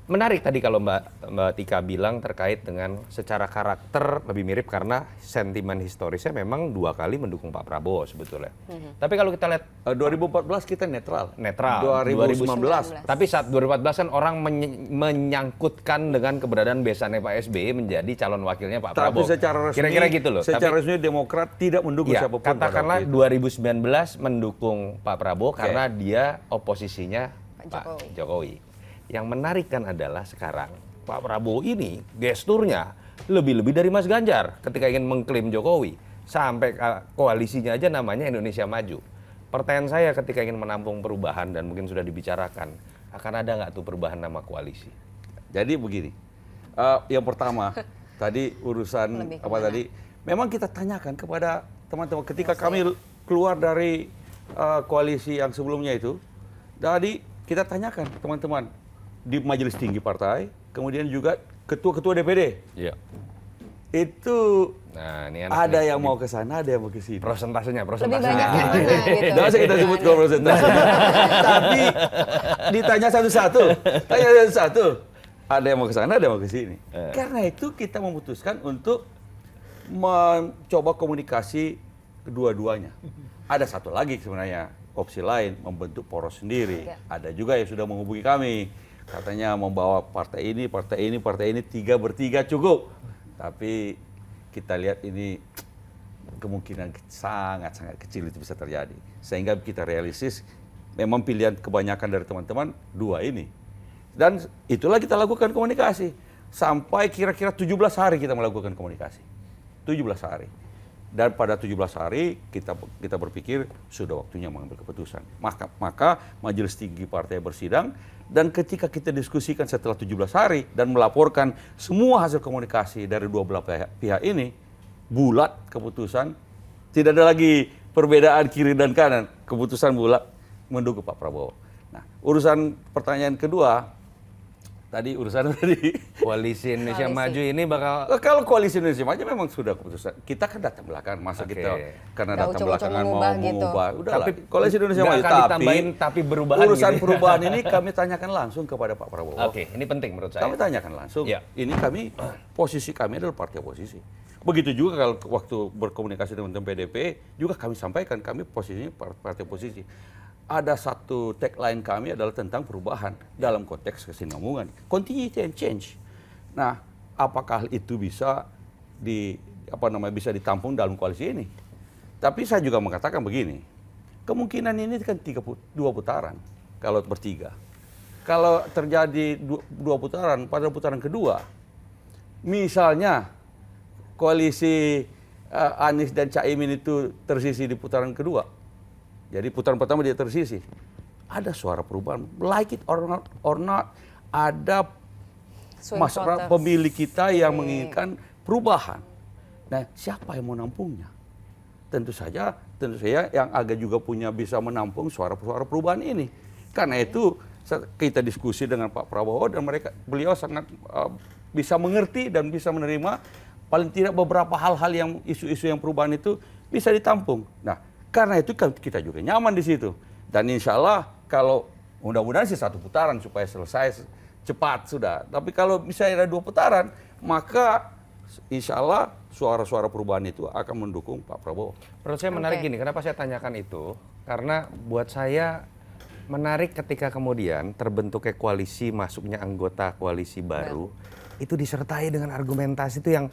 menarik tadi kalau Mbak Tika bilang terkait dengan secara karakter lebih mirip karena sentimen historisnya memang 2 kali mendukung Pak Prabowo sebetulnya. Tapi kalau kita lihat 2014 kita netral. netral. 2019. Tapi saat 2014 kan orang menyangkutkan dengan keberadaan besannya Pak SBY menjadi calon wakilnya Pak Tapi Prabowo. secara resmi, Kira-kira gitu loh. Secara Tapi resmi Demokrat tidak mendukung ya, siapapun. pada katakanlah waktu itu. 2019 mendukung Pak Prabowo karena dia oposisinya Pak Pak Jokowi. Yang menarik kan adalah sekarang Pak Prabowo ini gesturnya lebih-lebih dari Mas Ganjar ketika ingin mengklaim Jokowi. Sampai koalisinya aja namanya Indonesia Maju. Pertanyaan saya ketika ingin menampung perubahan dan mungkin sudah dibicarakan, akan ada nggak tuh perubahan nama koalisi? Jadi begini, yang pertama tadi urusan Lebih apa kemana? tadi? Memang kita tanyakan kepada teman-teman ketika kami keluar dari koalisi yang sebelumnya itu, tadi kita tanyakan teman-teman di majelis tinggi partai, kemudian juga ketua-ketua DPD. Iya. Itu Nah, ini enak ada nih. yang mau ke sana, ada yang mau ke sini. Prosentasenya. Lebih banyak yang mana gitu. Nggak usah kita sebut kalau persentase. Tapi ditanya satu-satu. Tanya satu-satu. Ada yang mau ke sana, ada yang mau ke sini. Karena itu kita memutuskan untuk mencoba komunikasi kedua-duanya. Ada satu lagi sebenarnya opsi lain, membentuk poros sendiri. Ya. Ada juga yang sudah menghubungi kami. Katanya membawa partai ini, partai ini, partai ini, 3 bertiga cukup. Tapi kita lihat ini kemungkinan sangat-sangat kecil itu bisa terjadi. Sehingga kita realistis memang pilihan kebanyakan dari teman-teman 2 ini. Dan itulah kita lakukan komunikasi. Sampai kira-kira 17 hari kita melakukan komunikasi. 17 hari. Dan pada 17 hari kita berpikir sudah waktunya mengambil keputusan. Maka majelis tinggi partai bersidang dan ketika kita diskusikan setelah 17 hari dan melaporkan semua hasil komunikasi dari dua belah pihak ini, bulat keputusan, tidak ada lagi perbedaan kiri dan kanan, keputusan bulat mendukung Pak Prabowo. Nah, urusan pertanyaan kedua, tadi urusan tadi. Koalisi Indonesia Koalisi. Maju ini bakal Kalau koalisi Indonesia Maju memang sudah keputusan. Kita kan datang belakangan, masa Oke. kita karena Nggak datang ucuk-ucuk belakangan mau mengubah gitu. mengubah. Udah Tapi koalisi Indonesia nggak Maju. akan ditambahin tapi perubahan urusan gitu. perubahan ini kami tanyakan langsung kepada Pak Prabowo. Oke, ini penting menurut saya. Kami tanyakan langsung. Ya. Ini posisi kami adalah partai oposisi. Begitu juga kalau waktu berkomunikasi dengan teman PDP juga kami sampaikan kami posisinya partai oposisi. Ada satu tagline kami adalah tentang perubahan dalam konteks kesinambungan, continuity and change. Nah, apakah itu bisa bisa ditampung dalam koalisi ini? Tapi saya juga mengatakan begini, kemungkinan ini kan 2 putaran kalau bertiga. Kalau terjadi 2 putaran, pada putaran kedua, misalnya koalisi Anies dan Caimin itu tersisi di putaran kedua, jadi putaran pertama dia tersisi, ada suara perubahan, like it or not, ada Swing masyarakat voters. pemilih kita yang menginginkan perubahan. Nah, siapa yang menampungnya? Tentu saja yang agak juga bisa menampung suara-suara perubahan ini. Karena itu kita diskusi dengan Pak Prabowo dan beliau sangat bisa mengerti dan bisa menerima paling tidak beberapa hal-hal yang isu-isu yang perubahan itu bisa ditampung. Nah, karena itu kita juga nyaman di situ. Dan insya Allah kalau mudah-mudahan sih 1 putaran supaya selesai cepat sudah. Tapi kalau misalnya ada 2 putaran, maka insya Allah suara-suara perubahan itu akan mendukung Pak Prabowo. Menurut saya menarik Oke. gini, kenapa saya tanyakan itu? Karena buat saya menarik ketika kemudian terbentuknya koalisi, masuknya anggota koalisi baru, itu disertai dengan argumentasi itu yang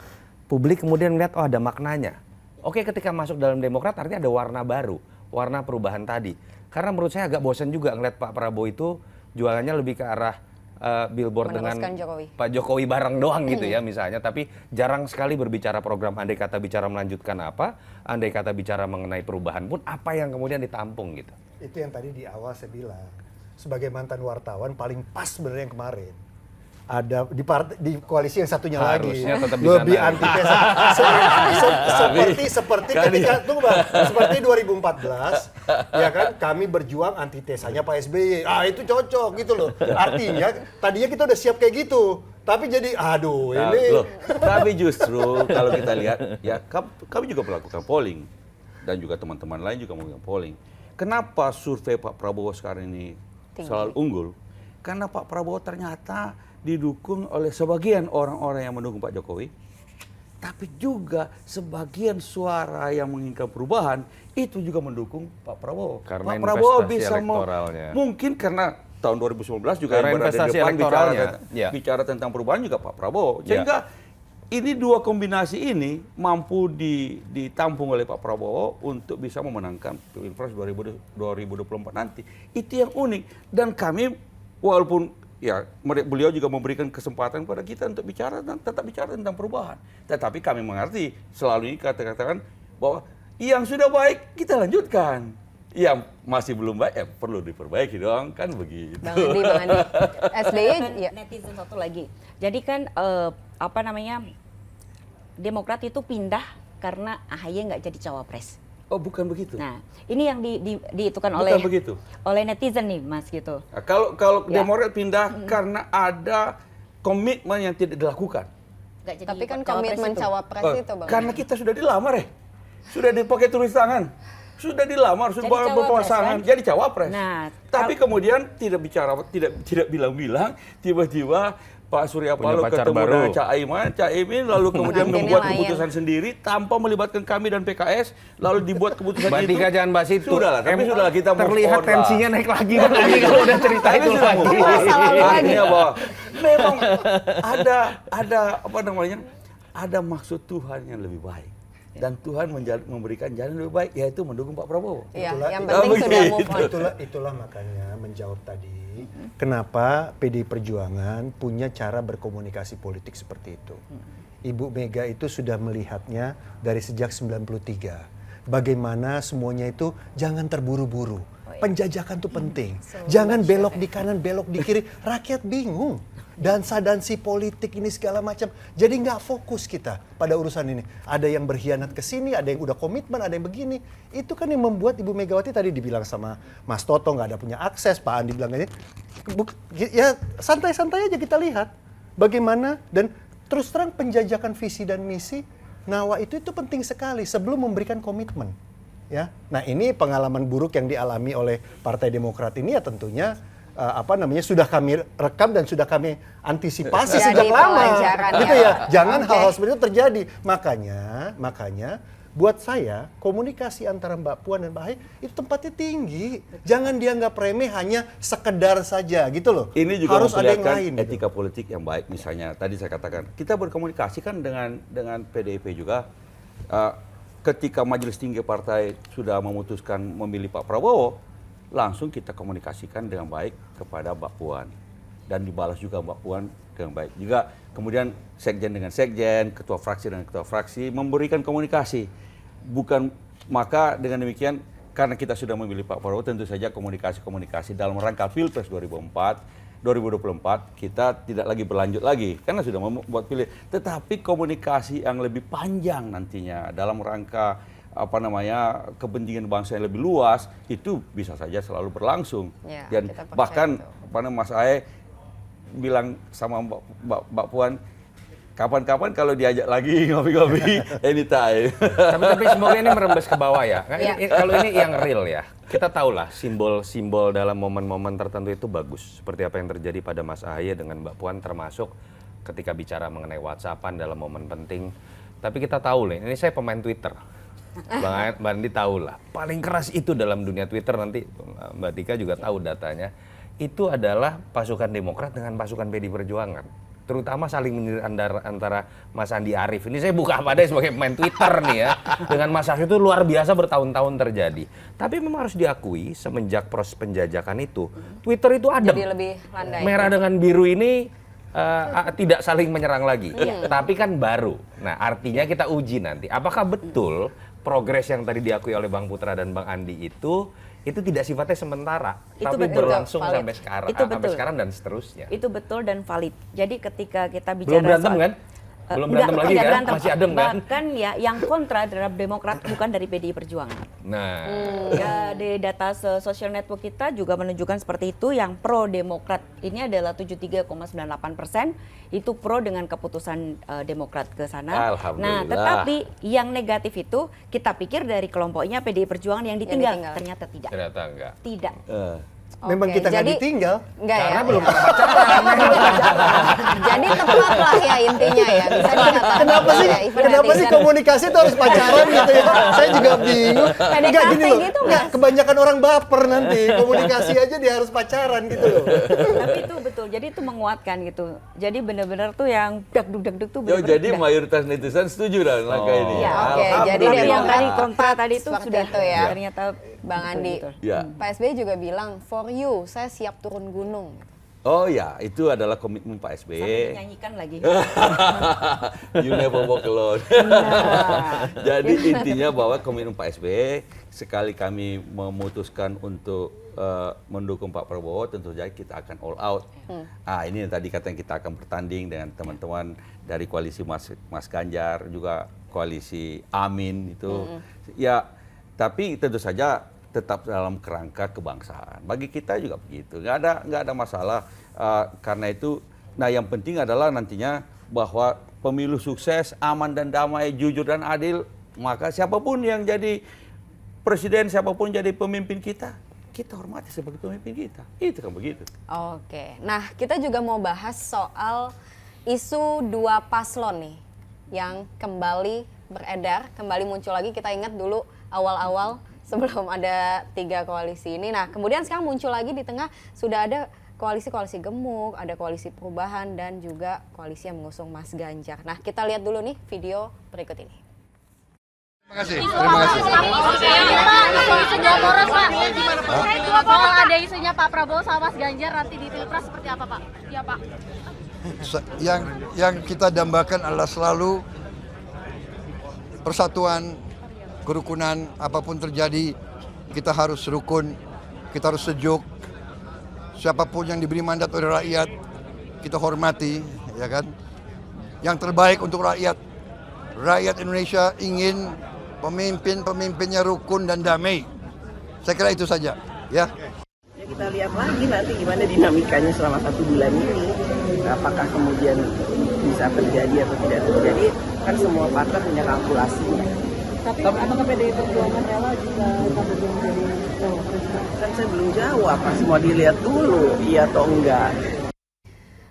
publik kemudian melihat, oh ada maknanya. Oke, ketika masuk dalam Demokrat artinya ada warna baru, warna perubahan tadi. Karena menurut saya agak bosan juga ngeliat Pak Prabowo itu jualannya lebih ke arah billboard dengan Meneruskan Jokowi. Pak Jokowi bareng doang gitu ya misalnya, tapi jarang sekali berbicara program. Andai kata bicara melanjutkan apa, andai kata bicara mengenai perubahan pun apa yang kemudian ditampung gitu. Itu yang tadi di awal saya bilang. Sebagai mantan wartawan paling pas sebenarnya yang kemarin. Ada di koalisi yang satunya Harusnya lagi tetap di lebih sana. antitesa seperti ketika tunggu Bang, seperti 2014 ya kan kami berjuang antitesanya Pak SBY. itu cocok gitu loh. Artinya tadinya kita udah siap kayak gitu. Tapi jadi aduh Nah, ini loh, tapi justru kalau kita lihat ya kami juga melakukan polling dan juga teman-teman lain juga melakukan polling. Kenapa survei Pak Prabowo sekarang ini selalu unggul? Karena Pak Prabowo ternyata didukung oleh sebagian orang-orang yang mendukung Pak Jokowi, tapi juga sebagian suara yang menginginkan perubahan itu juga mendukung Pak Prabowo. Karena Pak Prabowo investasi bisa elektoralnya. mungkin karena tahun 2019 juga Karena yang berada di investasi depan elektoralnya. Ya. bicara tentang perubahan juga Pak Prabowo. Ya. Sehingga ini dua kombinasi ini mampu ditampung oleh Pak Prabowo untuk bisa memenangkan Pilpres 2024 nanti. Itu yang unik. Dan kami walaupun ya beliau juga memberikan kesempatan kepada kita untuk tetap bicara tentang perubahan. Tetapi kami mengerti selalu ini katakan bahwa yang sudah baik kita lanjutkan. Yang masih belum baik perlu diperbaiki dong, kan begitu. Bang Andi. SBY ya. Netizen satu lagi. Jadi kan Demokrat itu pindah karena AHY nggak jadi cawapres. Oh, bukan begitu. Nah, ini yang diitukan Bukan begitu. oleh netizen nih, Mas gitu. Nah, kalau Ya. Demokrat pindah karena ada komitmen yang tidak dilakukan. Nggak jadi Tapi kan cawapres komitmen itu. cawapres itu Bang. Karena kita sudah dilamar sudah dipakai tulis tangan, sudah dilamar, sudah Jadi cawapres, berpasangan, kan? jadi cawapres. Nah, tapi kemudian tidak bilang-bilang, tiba-tiba Pak Surya Punya Paloh pacar ketemu baru. dengan Caimin, lalu kemudian Pengantinnya membuat lain. keputusan sendiri tanpa melibatkan kami dan PKS, lalu dibuat keputusan Mbak itu. Dika jangan bahas itu. Sudahlah, tapi sudahlah kita move terlihat on lah. tensinya naik lagi Bang Andi kalau udah cerita Tapi itu sudah lagi. move on. Masalah lagi. Artinya bahwa memang ada apa namanya? Ada maksud Tuhan yang lebih baik. Dan Tuhan memberikan jalan lebih baik, yaitu mendukung Pak Prabowo. Iya, Itulah- yang itulah- penting sudah move on. Itulah makanya menjawab tadi kenapa PDI Perjuangan punya cara berkomunikasi politik seperti itu. Ibu Mega itu sudah melihatnya dari sejak 93. Bagaimana semuanya itu jangan terburu-buru. Penjajakan itu penting. Jangan belok di kanan, belok di kiri. Rakyat bingung. Dansa-dansi politik ini segala macam. Jadi nggak fokus kita pada urusan ini. Ada yang berkhianat ke sini, ada yang udah komitmen, ada yang begini. Itu kan yang membuat Ibu Megawati tadi dibilang sama Mas Toto nggak ada punya akses, Pak Andi bilang ini. Ya santai-santai aja kita lihat bagaimana dan terus terang penjajakan visi dan misi Nawa itu penting sekali sebelum memberikan komitmen. Ya, nah ini pengalaman buruk yang dialami oleh Partai Demokrat ini ya tentunya sudah kami rekam dan sudah kami antisipasi Jadi sejak lama, pelajaran gitu ya. ya. Jangan Oke. hal-hal seperti itu terjadi. Makanya buat saya komunikasi antara Mbak Puan dan Mbak Ahy itu tempatnya tinggi. Jangan dianggap remeh hanya sekedar saja gitu loh. Ini juga harus ada yang memperlihatkan lain. Gitu. etika politik yang baik. Misalnya tadi saya katakan kita berkomunikasi kan dengan PDIP juga. Ketika Majelis Tinggi Partai sudah memutuskan memilih Pak Prabowo, langsung kita komunikasikan dengan baik kepada Mbak Puan dan dibalas juga Mbak Puan dengan baik. Juga kemudian sekjen dengan sekjen, ketua fraksi dengan ketua fraksi memberikan komunikasi. Maka dengan demikian karena kita sudah memilih Pak Prabowo tentu saja komunikasi dalam rangka Pilpres 2024 kita tidak lagi berlanjut lagi karena sudah membuat pilih. Tetapi komunikasi yang lebih panjang nantinya dalam rangka kepentingan bangsa yang lebih luas itu bisa saja selalu berlangsung. Ya, Dan kita percaya bahkan itu. Mas Ahy bilang sama Mbak Puan, kapan-kapan kalau diajak lagi ngopi-ngopi anytime. Tapi semoga ini merembes ke bawah ya. Ya. Kalau ini yang real ya. Kita tahulah simbol-simbol dalam momen-momen tertentu itu bagus. Seperti apa yang terjadi pada Mas Ahy dengan Mbak Puan termasuk ketika bicara mengenai WhatsAppan dalam momen penting. Tapi kita tahu nih, ini saya pemain Twitter. Bang Andi tahu lah. Paling keras itu dalam dunia Twitter nanti Mbak Dika juga tahu datanya. Itu adalah pasukan Demokrat dengan pasukan PDI Perjuangan. terutama saling menyindir antara Mas Andi Arief. Ini saya buka apa deh sebagai pemain Twitter nih ya. Dengan Mas Arief itu luar biasa bertahun-tahun terjadi. Tapi memang harus diakui semenjak proses penjajakan itu, Twitter itu adem. Jadi lebih landai. Merah dengan biru ini tidak saling menyerang lagi. Tapi kan baru. Nah, artinya kita uji nanti. Apakah betul progres yang tadi diakui oleh Bang Putra dan Bang Andi itu tidak sifatnya sementara, Itu tapi betul, berlangsung valid. sampai sekarang, Itu sampai betul. sekarang dan seterusnya. Itu betul dan valid. Jadi ketika kita bicara Belum berantem soal- kan? Belum Enggak, berantem lagi tidak kan? berantem. Masih adem kan? Bahkan ya yang kontra terhadap Demokrat bukan dari PDI Perjuangan. Nah, Ya, di data social network kita juga menunjukkan seperti itu. Yang pro Demokrat ini adalah 73,98%, itu pro dengan keputusan Demokrat ke sana. Alhamdulillah. Nah, tetapi yang negatif itu kita pikir dari kelompoknya PDI Perjuangan yang ditinggal. ditinggal. Ternyata tidak. ternyata enggak. Tidak. Memang Oke, kita nggak jadi- ditinggal. Enggak Karena ya. belum pernah pacaran. Jadi tepat lah ya intinya ya. Bisa dikatakan. Kenapa sih? Ya, even Kenapa sih netizen. komunikasi itu harus pacaran gitu ya? Saya juga bingung. PDKT Enggak gini loh. gitu, Enggak, Mas. kebanyakan orang baper nanti. Komunikasi aja dia harus pacaran gitu loh. Tapi itu betul. Jadi itu menguatkan gitu. Jadi benar-benar tuh yang dagduk tuh Yo, benar-benar jadi udah. mayoritas netizen setuju dengan langkah ini. Iya, oke. Jadi Tapi Demokrat yang tadi kontra tadi itu seperti sudah itu ya. ternyata Bang betul, Andi. betul. Ya. Pak SBY juga bilang, for you, saya siap turun gunung. Oh ya, itu adalah komitmen Pak Sampai SBY. dinyanyikan lagi. You never walk alone. Jadi intinya bahwa komitmen Pak SBY, sekali kami memutuskan untuk mendukung Pak Prabowo, tentu saja kita akan all out. Ini yang tadi katanya kita akan bertanding dengan teman-teman dari koalisi Mas Ganjar, juga koalisi Amin itu. Ya, tapi tentu saja tetap dalam kerangka kebangsaan. Bagi kita juga begitu, nggak ada masalah. Karena itu, nah yang penting adalah nantinya bahwa pemilu sukses, aman dan damai, jujur dan adil, maka siapapun yang jadi presiden, siapapun jadi pemimpin kita hormati sebagai pemimpin kita. Itu kan begitu. Oke, nah kita juga mau bahas soal isu dua paslon nih yang kembali beredar, kembali muncul lagi. Kita ingat dulu awal-awal sebelum ada 3 koalisi ini. Nah kemudian sekarang muncul lagi di tengah sudah ada koalisi-koalisi gemuk, ada koalisi perubahan dan juga koalisi yang mengusung Mas Ganjar. Nah kita lihat dulu nih video berikut ini. Terima kasih. Terima kasih. Isunya poros Pak. Soal ada isunya Pak Prabowo sama Mas Ganjar nanti di Pilpres seperti apa Pak? Ya Pak. Yang kita dambakan adalah selalu persatuan, kerukunan, apapun terjadi kita harus rukun, kita harus sejuk. Siapapun yang diberi mandat oleh rakyat kita hormati, ya kan? Yang terbaik untuk rakyat. Rakyat Indonesia ingin pemimpin-pemimpinnya rukun dan damai. Saya kira itu saja, ya. Kita lihat lagi nanti gimana dinamikanya selama 1 bulan ini. Apakah kemudian bisa terjadi atau tidak terjadi, kan semua partai punya kalkulasinya. Tapi apakah PDI Perjuangan rela jika Prabowo menjadi cawapres? Kan saya belum jawab, pas mau dilihat dulu iya atau enggak.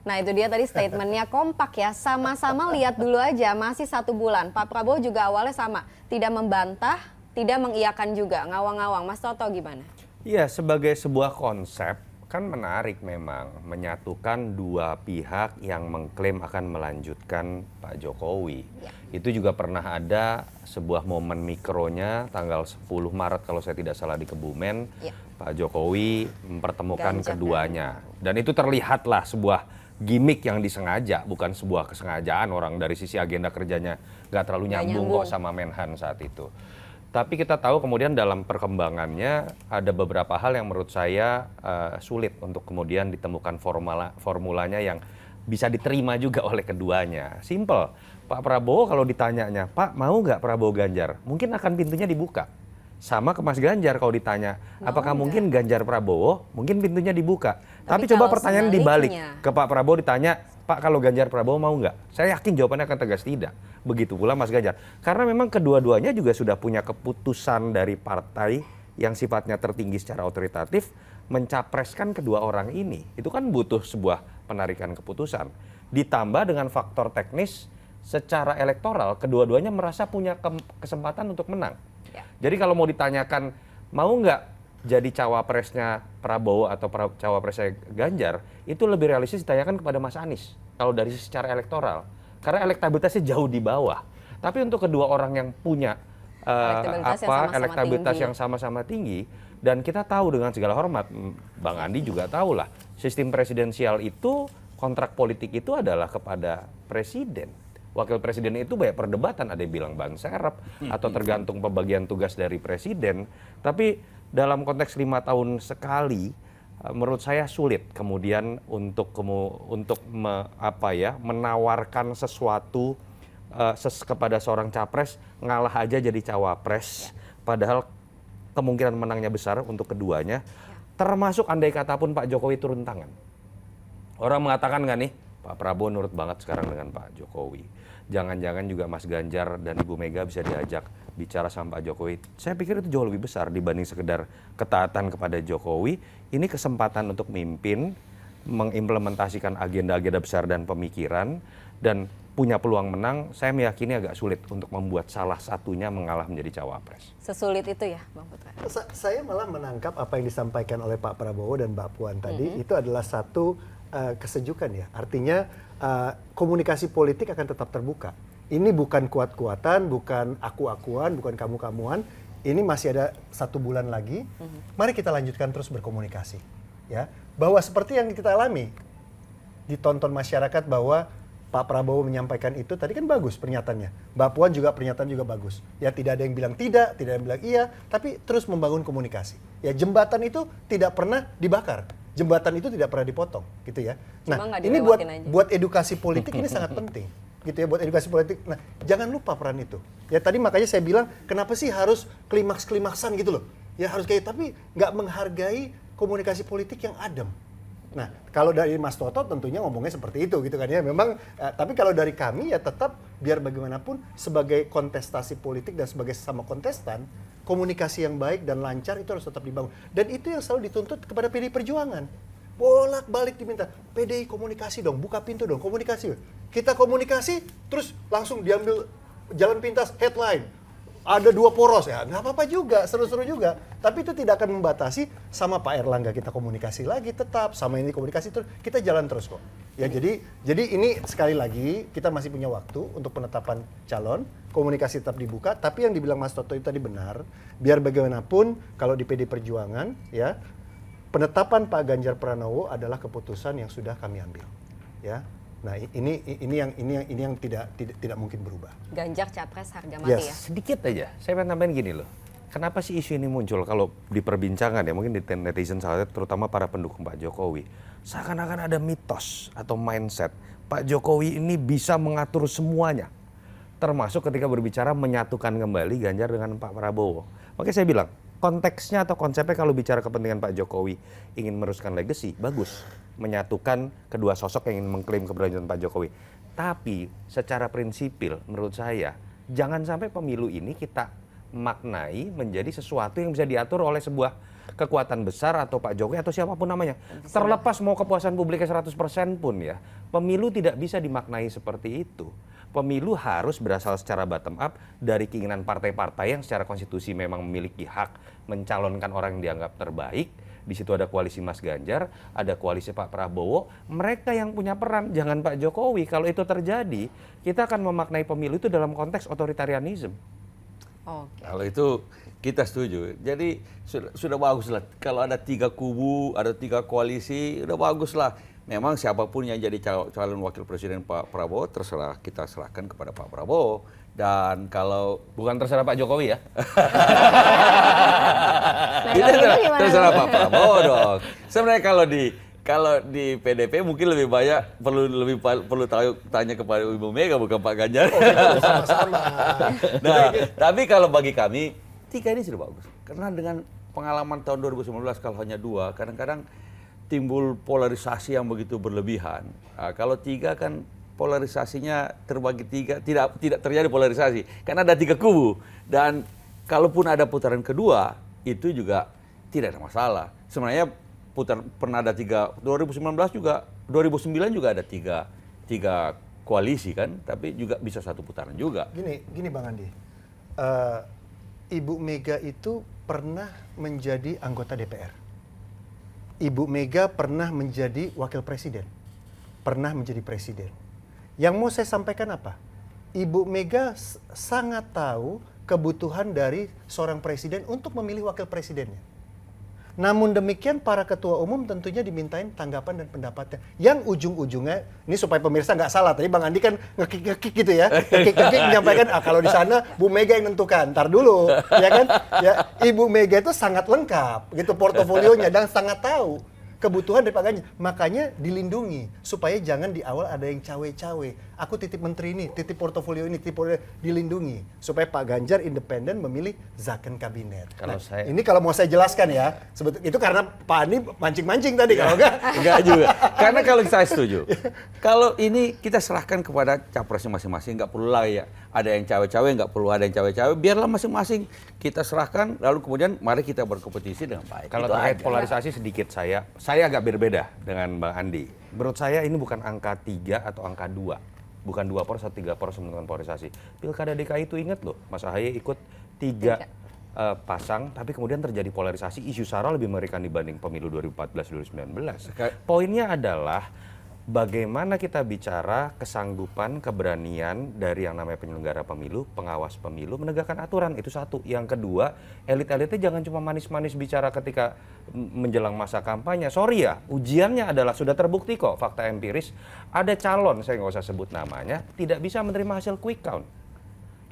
Nah itu dia tadi statementnya kompak ya, sama-sama lihat dulu aja, masih 1 bulan. Pak Prabowo juga awalnya sama, tidak membantah, tidak mengiyakan juga, ngawang-ngawang. Mas Toto gimana? Iya, sebagai sebuah konsep kan menarik memang menyatukan dua pihak yang mengklaim akan melanjutkan Pak Jokowi. Ya. Itu juga pernah ada sebuah momen mikronya tanggal 10 Maret kalau saya tidak salah di Kebumen. Ya. Pak Jokowi mempertemukan Ganjar keduanya. Dan itu terlihatlah sebuah gimmick yang disengaja, bukan sebuah kesengajaan. Orang dari sisi agenda kerjanya nggak terlalu nyambung kok sama Menhan saat itu. Tapi kita tahu kemudian dalam perkembangannya ada beberapa hal yang menurut saya sulit untuk kemudian ditemukan formulanya yang bisa diterima juga oleh keduanya. Simple, Pak Prabowo kalau ditanyanya, Pak mau nggak Prabowo Ganjar? Mungkin akan pintunya dibuka. Sama ke Mas Ganjar kalau ditanya, apakah mungkin Ganjar Prabowo? Mungkin pintunya dibuka. Tapi coba kalau pertanyaan dibalik, sebaliknya? ke Pak Prabowo ditanya, Pak kalau Ganjar Prabowo mau nggak? Saya yakin jawabannya akan tegas tidak. Begitu pula Mas Ganjar. Karena memang kedua-duanya juga sudah punya keputusan dari partai yang sifatnya tertinggi secara otoritatif mencapreskan kedua orang ini. Itu kan butuh sebuah penarikan keputusan. Ditambah dengan faktor teknis secara elektoral, kedua-duanya merasa punya kesempatan untuk menang. Ya. Jadi kalau mau ditanyakan mau nggak jadi cawapresnya Prabowo atau cawapresnya Ganjar, itu lebih realistis ditanyakan kepada Mas Anies. kalau dari secara elektoral, karena elektabilitasnya jauh di bawah. Tapi untuk kedua orang yang punya elektabilitas yang sama-sama tinggi, dan kita tahu dengan segala hormat, Bang Andi juga tahu lah, sistem presidensial itu, kontrak politik itu adalah kepada presiden. Wakil presiden itu banyak perdebatan, ada yang bilang ban serep, atau tergantung pembagian tugas dari presiden. Tapi dalam konteks 5 tahun sekali, menurut saya sulit kemudian untuk menawarkan sesuatu kepada seorang capres, ngalah aja jadi cawapres, padahal kemungkinan menangnya besar untuk keduanya, termasuk andai kata pun Pak Jokowi turun tangan. Orang mengatakan nggak nih, Pak Prabowo nurut banget sekarang dengan Pak Jokowi. Jangan-jangan juga Mas Ganjar dan Ibu Mega bisa diajak bicara sama Pak Jokowi. Saya pikir itu jauh lebih besar dibanding sekedar ketaatan kepada Jokowi. Ini kesempatan untuk mimpin, mengimplementasikan agenda-agenda besar dan pemikiran, dan punya peluang menang. Saya meyakini agak sulit untuk membuat salah satunya mengalah menjadi cawapres. Sesulit itu ya, Bang Putra? Saya malah menangkap apa yang disampaikan oleh Pak Prabowo dan Mbak Puan tadi, itu adalah satu kesejukan ya. Artinya komunikasi politik akan tetap terbuka. Ini bukan kuat-kuatan, bukan aku-akuan, bukan kamu-kamuan. Ini masih ada 1 bulan lagi. Mari kita lanjutkan terus berkomunikasi. Ya, bahwa seperti yang kita alami, ditonton masyarakat bahwa Pak Prabowo menyampaikan itu tadi kan bagus pernyataannya. Mbak Puan juga pernyataan juga bagus. Ya tidak ada yang bilang tidak ada yang bilang iya, tapi terus membangun komunikasi. Ya jembatan itu tidak pernah dibakar. Jembatan itu tidak pernah dipotong, gitu ya. Nah, ini buat edukasi politik ini sangat penting, gitu ya, buat edukasi politik. Nah, jangan lupa peran itu. Ya tadi makanya saya bilang, kenapa sih harus klimaks-klimaksan gitu loh? Ya harus kayak, tapi nggak menghargai komunikasi politik yang adem. Nah, kalau dari Mas Toto tentunya ngomongnya seperti itu, gitu kan ya. Memang, tapi kalau dari kami ya tetap biar bagaimanapun sebagai kontestasi politik dan sebagai sesama kontestan, komunikasi yang baik dan lancar itu harus tetap dibangun. Dan itu yang selalu dituntut kepada PDI Perjuangan. Bolak-balik diminta, PDI komunikasi dong, buka pintu dong, komunikasi. Kita komunikasi, terus langsung diambil jalan pintas, headline. Ada 2 poros ya, nggak apa-apa juga, seru-seru juga. Tapi itu tidak akan membatasi sama Pak Erlangga kita komunikasi lagi tetap, sama ini komunikasi terus, kita jalan terus kok. Ya jadi ini sekali lagi kita masih punya waktu untuk penetapan calon, komunikasi tetap dibuka. Tapi yang dibilang Mas Toto itu tadi benar, biar bagaimanapun kalau di PD Perjuangan ya penetapan Pak Ganjar Pranowo adalah keputusan yang sudah kami ambil. Ya. Nah, ini yang tidak mungkin berubah. Ganjar capres harga mati ya. Sedikit aja. Saya pengen tambahin gini loh. Kenapa sih isu ini muncul kalau diperbincangan ya, mungkin di netizen salah terutama para pendukung Pak Jokowi. Seakan-akan ada mitos atau mindset Pak Jokowi ini bisa mengatur semuanya. Termasuk ketika berbicara menyatukan kembali Ganjar dengan Pak Prabowo. Makanya saya bilang, konteksnya atau konsepnya kalau bicara kepentingan Pak Jokowi ingin meneruskan legacy, bagus. Menyatukan kedua sosok yang ingin mengklaim keberlanjutan Pak Jokowi. Tapi secara prinsipil menurut saya, jangan sampai pemilu ini kita maknai menjadi sesuatu yang bisa diatur oleh sebuah kekuatan besar atau Pak Jokowi atau siapapun namanya. Terlepas mau kepuasan publiknya 100% pun ya, pemilu tidak bisa dimaknai seperti itu. Pemilu harus berasal secara bottom up dari keinginan partai-partai yang secara konstitusi memang memiliki hak mencalonkan orang yang dianggap terbaik. Di situ ada koalisi Mas Ganjar, ada koalisi Pak Prabowo. Mereka yang punya peran, jangan Pak Jokowi. Kalau itu terjadi, kita akan memaknai pemilu itu dalam konteks otoritarianisme. Kalau itu kita setuju. Jadi sudah bagus lah. Kalau ada 3 kubu, ada 3 koalisi, udah bagus lah. Memang siapapun yang jadi calon wakil presiden Pak Prabowo terserah, kita serahkan kepada Pak Prabowo. Dan kalau bukan terserah Pak Jokowi ya. Itu terserah Pak Prabowo dong. Sebenarnya kalau di PDP mungkin lebih banyak perlu tanya kepada Ibu Mega bukan Pak Ganjar. Sama-sama. Nah, tapi kalau bagi kami 3 ini sudah bagus. Karena dengan pengalaman tahun 2019 kalau hanya 2, kadang-kadang timbul polarisasi yang begitu berlebihan. Nah, kalau 3 kan polarisasinya terbagi 3, tidak terjadi polarisasi karena ada 3 kubu. Dan kalaupun ada putaran kedua itu juga tidak ada masalah. Sebenarnya pernah ada 3, 2019 juga, 2009 juga ada 3 koalisi kan, tapi juga bisa 1 putaran juga. Gini Bang Andi, Ibu Mega itu pernah menjadi anggota DPR. Ibu Mega pernah menjadi wakil presiden. pernah menjadi presiden. Yang mau saya sampaikan apa? Ibu Mega sangat tahu kebutuhan dari seorang presiden untuk memilih wakil presidennya. Namun demikian para ketua umum tentunya dimintain tanggapan dan pendapatnya. Yang ujung-ujungnya, ini supaya pemirsa nggak salah, tadi Bang Andi kan ngekik-ngekik gitu ya. Ngekik-ngekik menyampaikan, kalau di sana Bu Mega yang nentukan. Ntar dulu, ya kan? Ya, Ibu Mega itu sangat lengkap gitu portofolionya dan sangat tahu kebutuhan dari Pak Ganjar. Makanya dilindungi supaya jangan di awal ada yang cawe-cawe. Aku titip menteri ini, titip portofolio ini, titip portofolio, dilindungi supaya Pak Ganjar independen memilih zakon kabinet. Kalau Ini kalau mau saya jelaskan ya, sebetulnya itu karena Pak Andi mancing-mancing tadi, kalau Enggak juga. Karena kalau saya setuju. Kalau ini kita serahkan kepada capresnya masing-masing, nggak perlu lah ya. Ada yang cawe-cawe, nggak perlu ada yang cawe-cawe. Biarlah masing-masing kita serahkan, lalu kemudian mari kita berkompetisi dengan baik. Kalau terkait polarisasi sedikit saya agak berbeda dengan Bang Andi. Menurut saya ini bukan angka 3 atau angka 2. Bukan 2 poros atau 3 poros menentukan polarisasi. Pilkada DKI itu ingat loh, Mas Ahaye ikut 3 pasang, tapi kemudian terjadi polarisasi. Isu SARA lebih mengerikan dibanding pemilu 2014-2019. Poinnya adalah bagaimana kita bicara kesanggupan, keberanian dari yang namanya penyelenggara pemilu, pengawas pemilu, menegakkan aturan, itu satu. Yang kedua, elit-elitnya jangan cuma manis-manis bicara ketika menjelang masa kampanye. Sorry ya, ujiannya adalah sudah terbukti kok, fakta empiris, ada calon, saya nggak usah sebut namanya, tidak bisa menerima hasil quick count.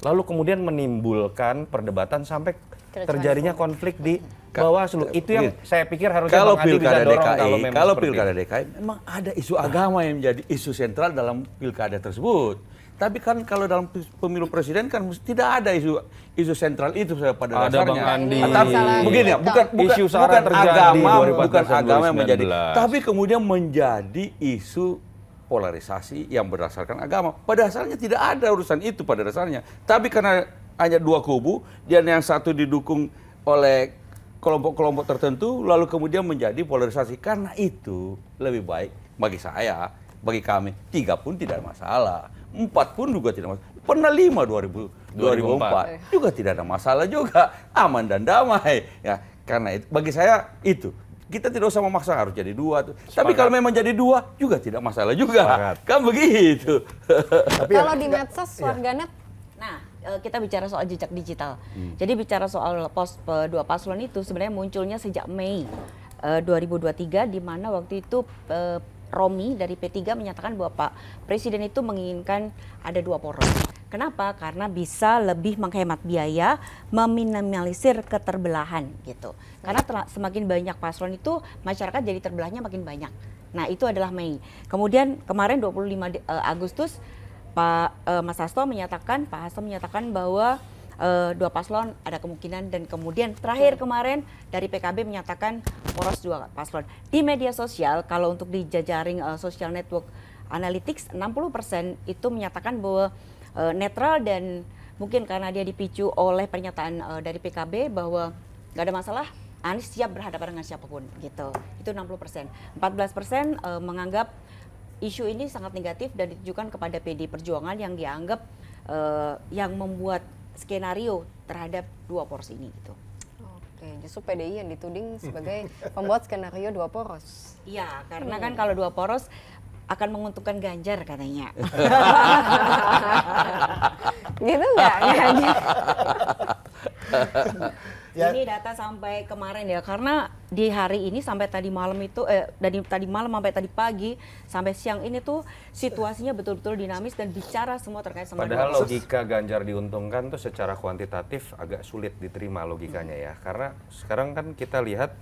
Lalu kemudian menimbulkan perdebatan sampai terjadinya konflik di Bawaslu. Itu yang saya pikir harusnya kalau Bang Andi bisa dorong kalau pilkada DKI memang ada isu agama yang menjadi isu sentral dalam pilkada tersebut. Tapi kan kalau dalam pemilu presiden kan tidak ada isu sentral itu pada ada dasarnya. Bang Andi. Tapi begini ya, bukan isu SARA terjadi bukan agama yang menjadi, 2014-2019. tapi kemudian menjadi isu polarisasi yang berdasarkan agama. Pada dasarnya tidak ada urusan itu pada dasarnya. Tapi karena hanya dua kubu, dan yang satu didukung oleh kelompok-kelompok tertentu, lalu kemudian menjadi polarisasi. Karena itu lebih baik bagi saya, bagi kami, 3 pun tidak masalah, 4 pun juga tidak masalah. Pernah 2004 juga tidak ada masalah juga, aman dan damai. Ya, karena itu, bagi saya itu. Kita tidak usah memaksa harus jadi 2. Tapi kalau memang jadi 2 juga tidak masalah juga. Sepakat. Kan begitu. Kalau di medsos warganet, Nah, kita bicara soal jejak digital. Jadi bicara soal dua paslon itu sebenarnya munculnya sejak Mei 2023, di mana waktu itu Romi dari P3 menyatakan bahwa Pak Presiden itu menginginkan ada 2 poros. Kenapa? Karena bisa lebih menghemat biaya, meminimalisir keterbelahan gitu. Karena semakin banyak paslon itu masyarakat jadi terbelahnya makin banyak. Nah, itu adalah Mei. Kemudian kemarin 25 Agustus Mas Hasto menyatakan, Pak Hasto menyatakan bahwa 2 paslon ada kemungkinan, dan kemudian terakhir kemarin dari PKB menyatakan poros 2 paslon. Di media sosial, kalau untuk di jejaring social network analytics, 60% itu menyatakan bahwa netral, dan mungkin karena dia dipicu oleh pernyataan dari PKB bahwa nggak ada masalah, Anies siap berhadapan dengan siapapun gitu. Itu 60%. 14% menganggap isu ini sangat negatif dan ditujukan kepada PD Perjuangan yang dianggap yang membuat skenario terhadap 2 poros ini gitu. oke, justru PDI yang dituding sebagai pembuat skenario 2 poros. Iya, karena kan kalau 2 poros akan menguntungkan Ganjar katanya. Gitu nggak? Ya. Ini data sampai kemarin ya, karena di hari ini sampai tadi malam itu, dari tadi malam sampai tadi pagi, sampai siang ini tuh situasinya betul-betul dinamis dan bicara semua terkait sama Padahal 2 poros. logika Ganjar diuntungkan tuh secara kuantitatif agak sulit diterima logikanya ya. Karena sekarang kan kita lihat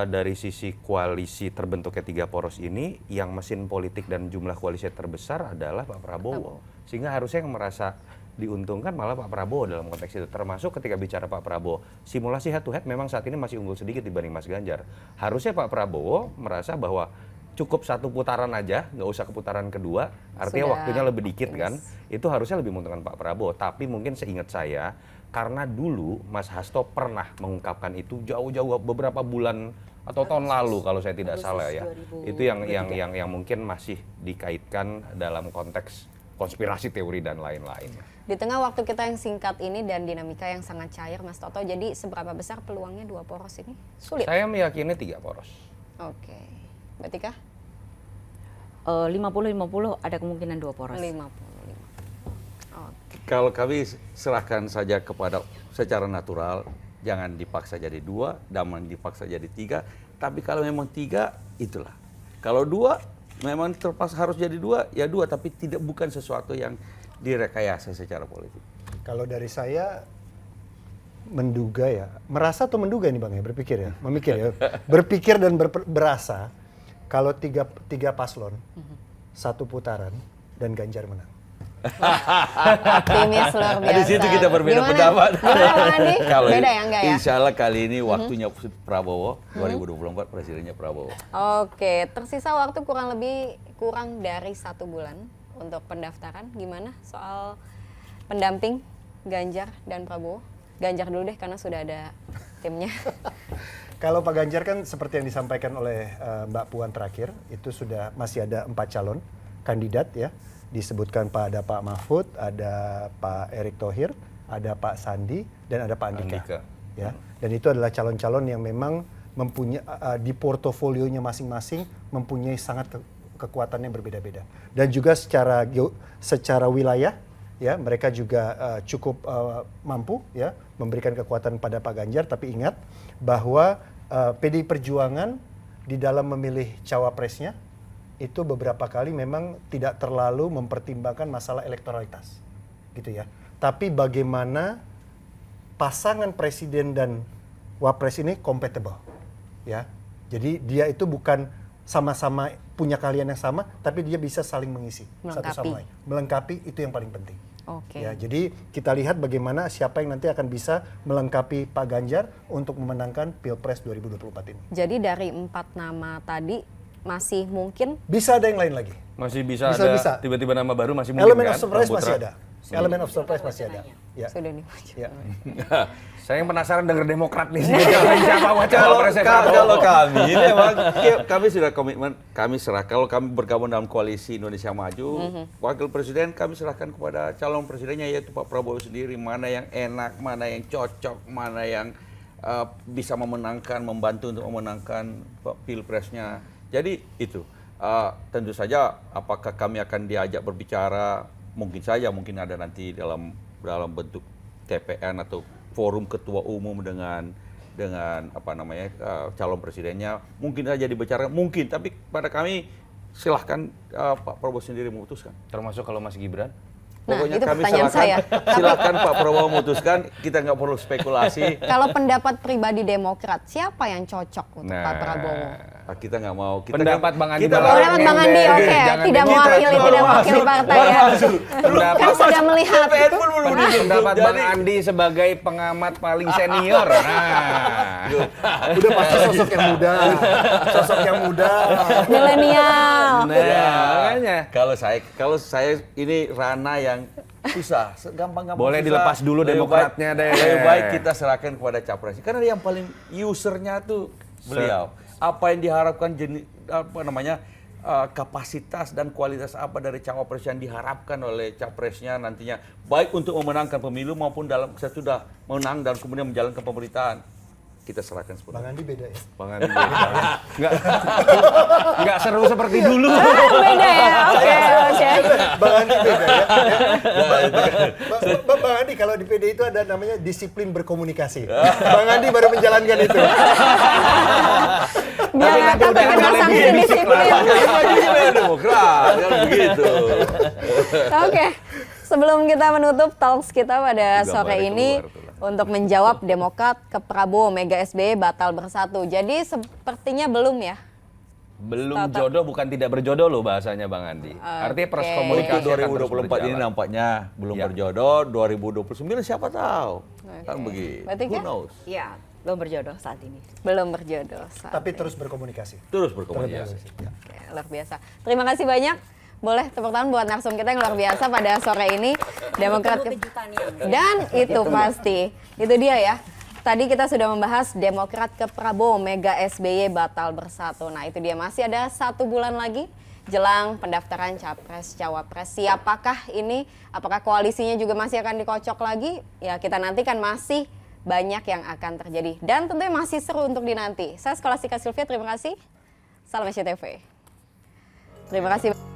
dari sisi koalisi terbentuknya 3 poros ini, yang mesin politik dan jumlah koalisi terbesar adalah Pak Prabowo. Sehingga harusnya yang merasa diuntungkan malah Pak Prabowo dalam konteks itu. Termasuk ketika bicara Pak Prabowo, simulasi head to head memang saat ini masih unggul sedikit dibanding Mas Ganjar. Harusnya Pak Prabowo merasa bahwa cukup 1 putaran aja, nggak usah ke putaran kedua, artinya waktunya lebih dikit kan, itu harusnya lebih menguntungkan Pak Prabowo. Tapi mungkin seingat saya, karena dulu Mas Hasto pernah mengungkapkan itu jauh-jauh beberapa bulan atau tahun lalu kalau saya tidak salah ya. Itu yang mungkin masih dikaitkan dalam konteks konspirasi teori dan lain-lain. Di tengah waktu kita yang singkat ini dan dinamika yang sangat cair, Mas Toto, jadi seberapa besar peluangnya 2 poros ini? Sulit? Saya meyakini 3 poros. Oke. Mbak Tika? 50-50 ada kemungkinan 2 poros. 55. Oke. Kalau kami serahkan saja kepada secara natural, jangan dipaksa jadi 2, jangan dipaksa jadi 3. Tapi kalau memang 3, itulah. Kalau 2, memang terpaksa harus jadi 2, ya 2. Tapi bukan sesuatu yang direkayasa secara politik. Kalau dari saya menduga ya, merasa atau menduga nih Bang ya, berpikir ya, memikir ya, berpikir dan berasa kalau tiga paslon, 1 putaran dan Ganjar menang. Optimis luar biasa. Di situ kita berbeda pendapat. Gimana Bang Andi? Kalau Beda ya enggak ya? Insya Allah kali ini waktunya Prabowo, 2024 presidennya Prabowo. Oke, tersisa waktu kurang dari 1 bulan untuk pendaftaran. Gimana soal pendamping Ganjar dan Prabowo? Ganjar dulu deh karena sudah ada timnya. Kalau Pak Ganjar kan seperti yang disampaikan oleh Mbak Puan terakhir, itu masih ada 4 calon kandidat ya. Disebutkan ada Pak Mahfud, ada Pak Erick Thohir, ada Pak Sandi, dan ada Pak Andika. Ya. Dan itu adalah calon-calon yang memang mempunyai di portofolionya masing-masing mempunyai sangat kekuatan yang berbeda-beda. Dan juga secara wilayah ya, mereka juga cukup mampu ya memberikan kekuatan pada Pak Ganjar. Tapi ingat bahwa PDI Perjuangan di dalam memilih cawapresnya itu beberapa kali memang tidak terlalu mempertimbangkan masalah elektoralitas, gitu ya. Tapi bagaimana pasangan presiden dan wapres ini compatible, ya. Jadi dia itu bukan sama-sama punya keahlian yang sama, tapi dia bisa saling mengisi satu sama lain. Melengkapi itu yang paling penting. Oke. Ya, jadi kita lihat bagaimana siapa yang nanti akan bisa melengkapi Pak Ganjar untuk memenangkan Pilpres 2024 ini. Jadi dari 4 nama tadi masih mungkin bisa ada yang lain lagi. Masih bisa ada tiba-tiba nama baru masih mungkin Elemen kan? of surprise masih ada. Elemen of surprise masih ada. Ya. sudah dimaju. Ya. Saya yang penasaran denger Demokrat nih. Siapa wacana Kalau kami memang kami sudah komitmen, kami serah kalau kami bergabung dalam koalisi Indonesia Maju, wakil presiden kami serahkan kepada calon presidennya yaitu Pak Prabowo sendiri, mana yang enak, mana yang cocok, mana yang bisa membantu untuk memenangkan Pilpresnya. Jadi itu tentu saja apakah kami akan diajak berbicara, mungkin saja, mungkin ada nanti dalam bentuk TPN atau forum ketua umum dengan calon presidennya, mungkin saja dibicarakan, mungkin, tapi pada kami silahkan Pak Prabowo sendiri memutuskan. Termasuk kalau Mas Gibran? Pokoknya itu kami pertanyaan saya. silakan Pak Prabowo memutuskan, kita nggak perlu spekulasi. Kalau pendapat pribadi Demokrat, siapa yang cocok untuk Pak Prabowo? Kita nggak mau. Pendapat Bang Andi. Pendapat Bang Andi, oke. Tidak mewakili partai ya. Kan sudah melihat. Pendapat Bang Andi sebagai pengamat paling senior. Udah pasti sosok yang muda. Milenial. Makanya. Kalau saya ini ranah yang susah, gampang-gampang. Boleh susah. dilepas dulu Demokratnya deh. Lebih baik kita serahkan kepada capres. Karena yang paling usernya tuh beliau. Apa yang diharapkan kapasitas dan kualitas apa dari cawapres yang diharapkan oleh capresnya nantinya, baik untuk memenangkan pemilu maupun sesudah menang dan kemudian menjalankan pemerintahan. Kita serahkan sepenuhnya. Bang Andi beda ya? Bang Andi beda. Nggak seru seperti dulu. Beda ya, oke. Bang Andi beda ya? Bang Andi kalau di PD itu ada namanya disiplin berkomunikasi. Bang Andi baru menjalankan itu. Biar nanti udah kena sanksi disiplin. Demokrat, kan begitu. Oke, sebelum kita menutup talks kita pada sore ini, untuk menjawab Demokrat ke Prabowo, Mega SBY batal bersatu. Jadi sepertinya belum ya? Belum jodoh bukan tidak berjodoh loh bahasanya Bang Andi. Artinya proses komunikasi Untuk 2024 ini nampaknya belum berjodoh, 2029 siapa tahu. Kan begitu. Berarti Who kan? knows? Ya, belum berjodoh saat ini. Belum berjodoh. Tapi terus berkomunikasi. Terus berkomunikasi. Oke, luar biasa. Terima kasih banyak. Boleh tepuk tangan buat narsum kita yang luar biasa pada sore ini. Demokrat dan itu pasti. Itu dia ya. Tadi kita sudah membahas Demokrat ke Prabowo, Mega SBY batal bersatu. Nah itu dia, masih ada 1 bulan lagi jelang pendaftaran Capres Cawapres. Siapakah ini? Apakah koalisinya juga masih akan dikocok lagi? Ya kita nantikan, masih banyak yang akan terjadi. Dan tentunya masih seru untuk dinanti. Saya Skolastika Sylvia, terima kasih. Salam SCTV. Terima kasih.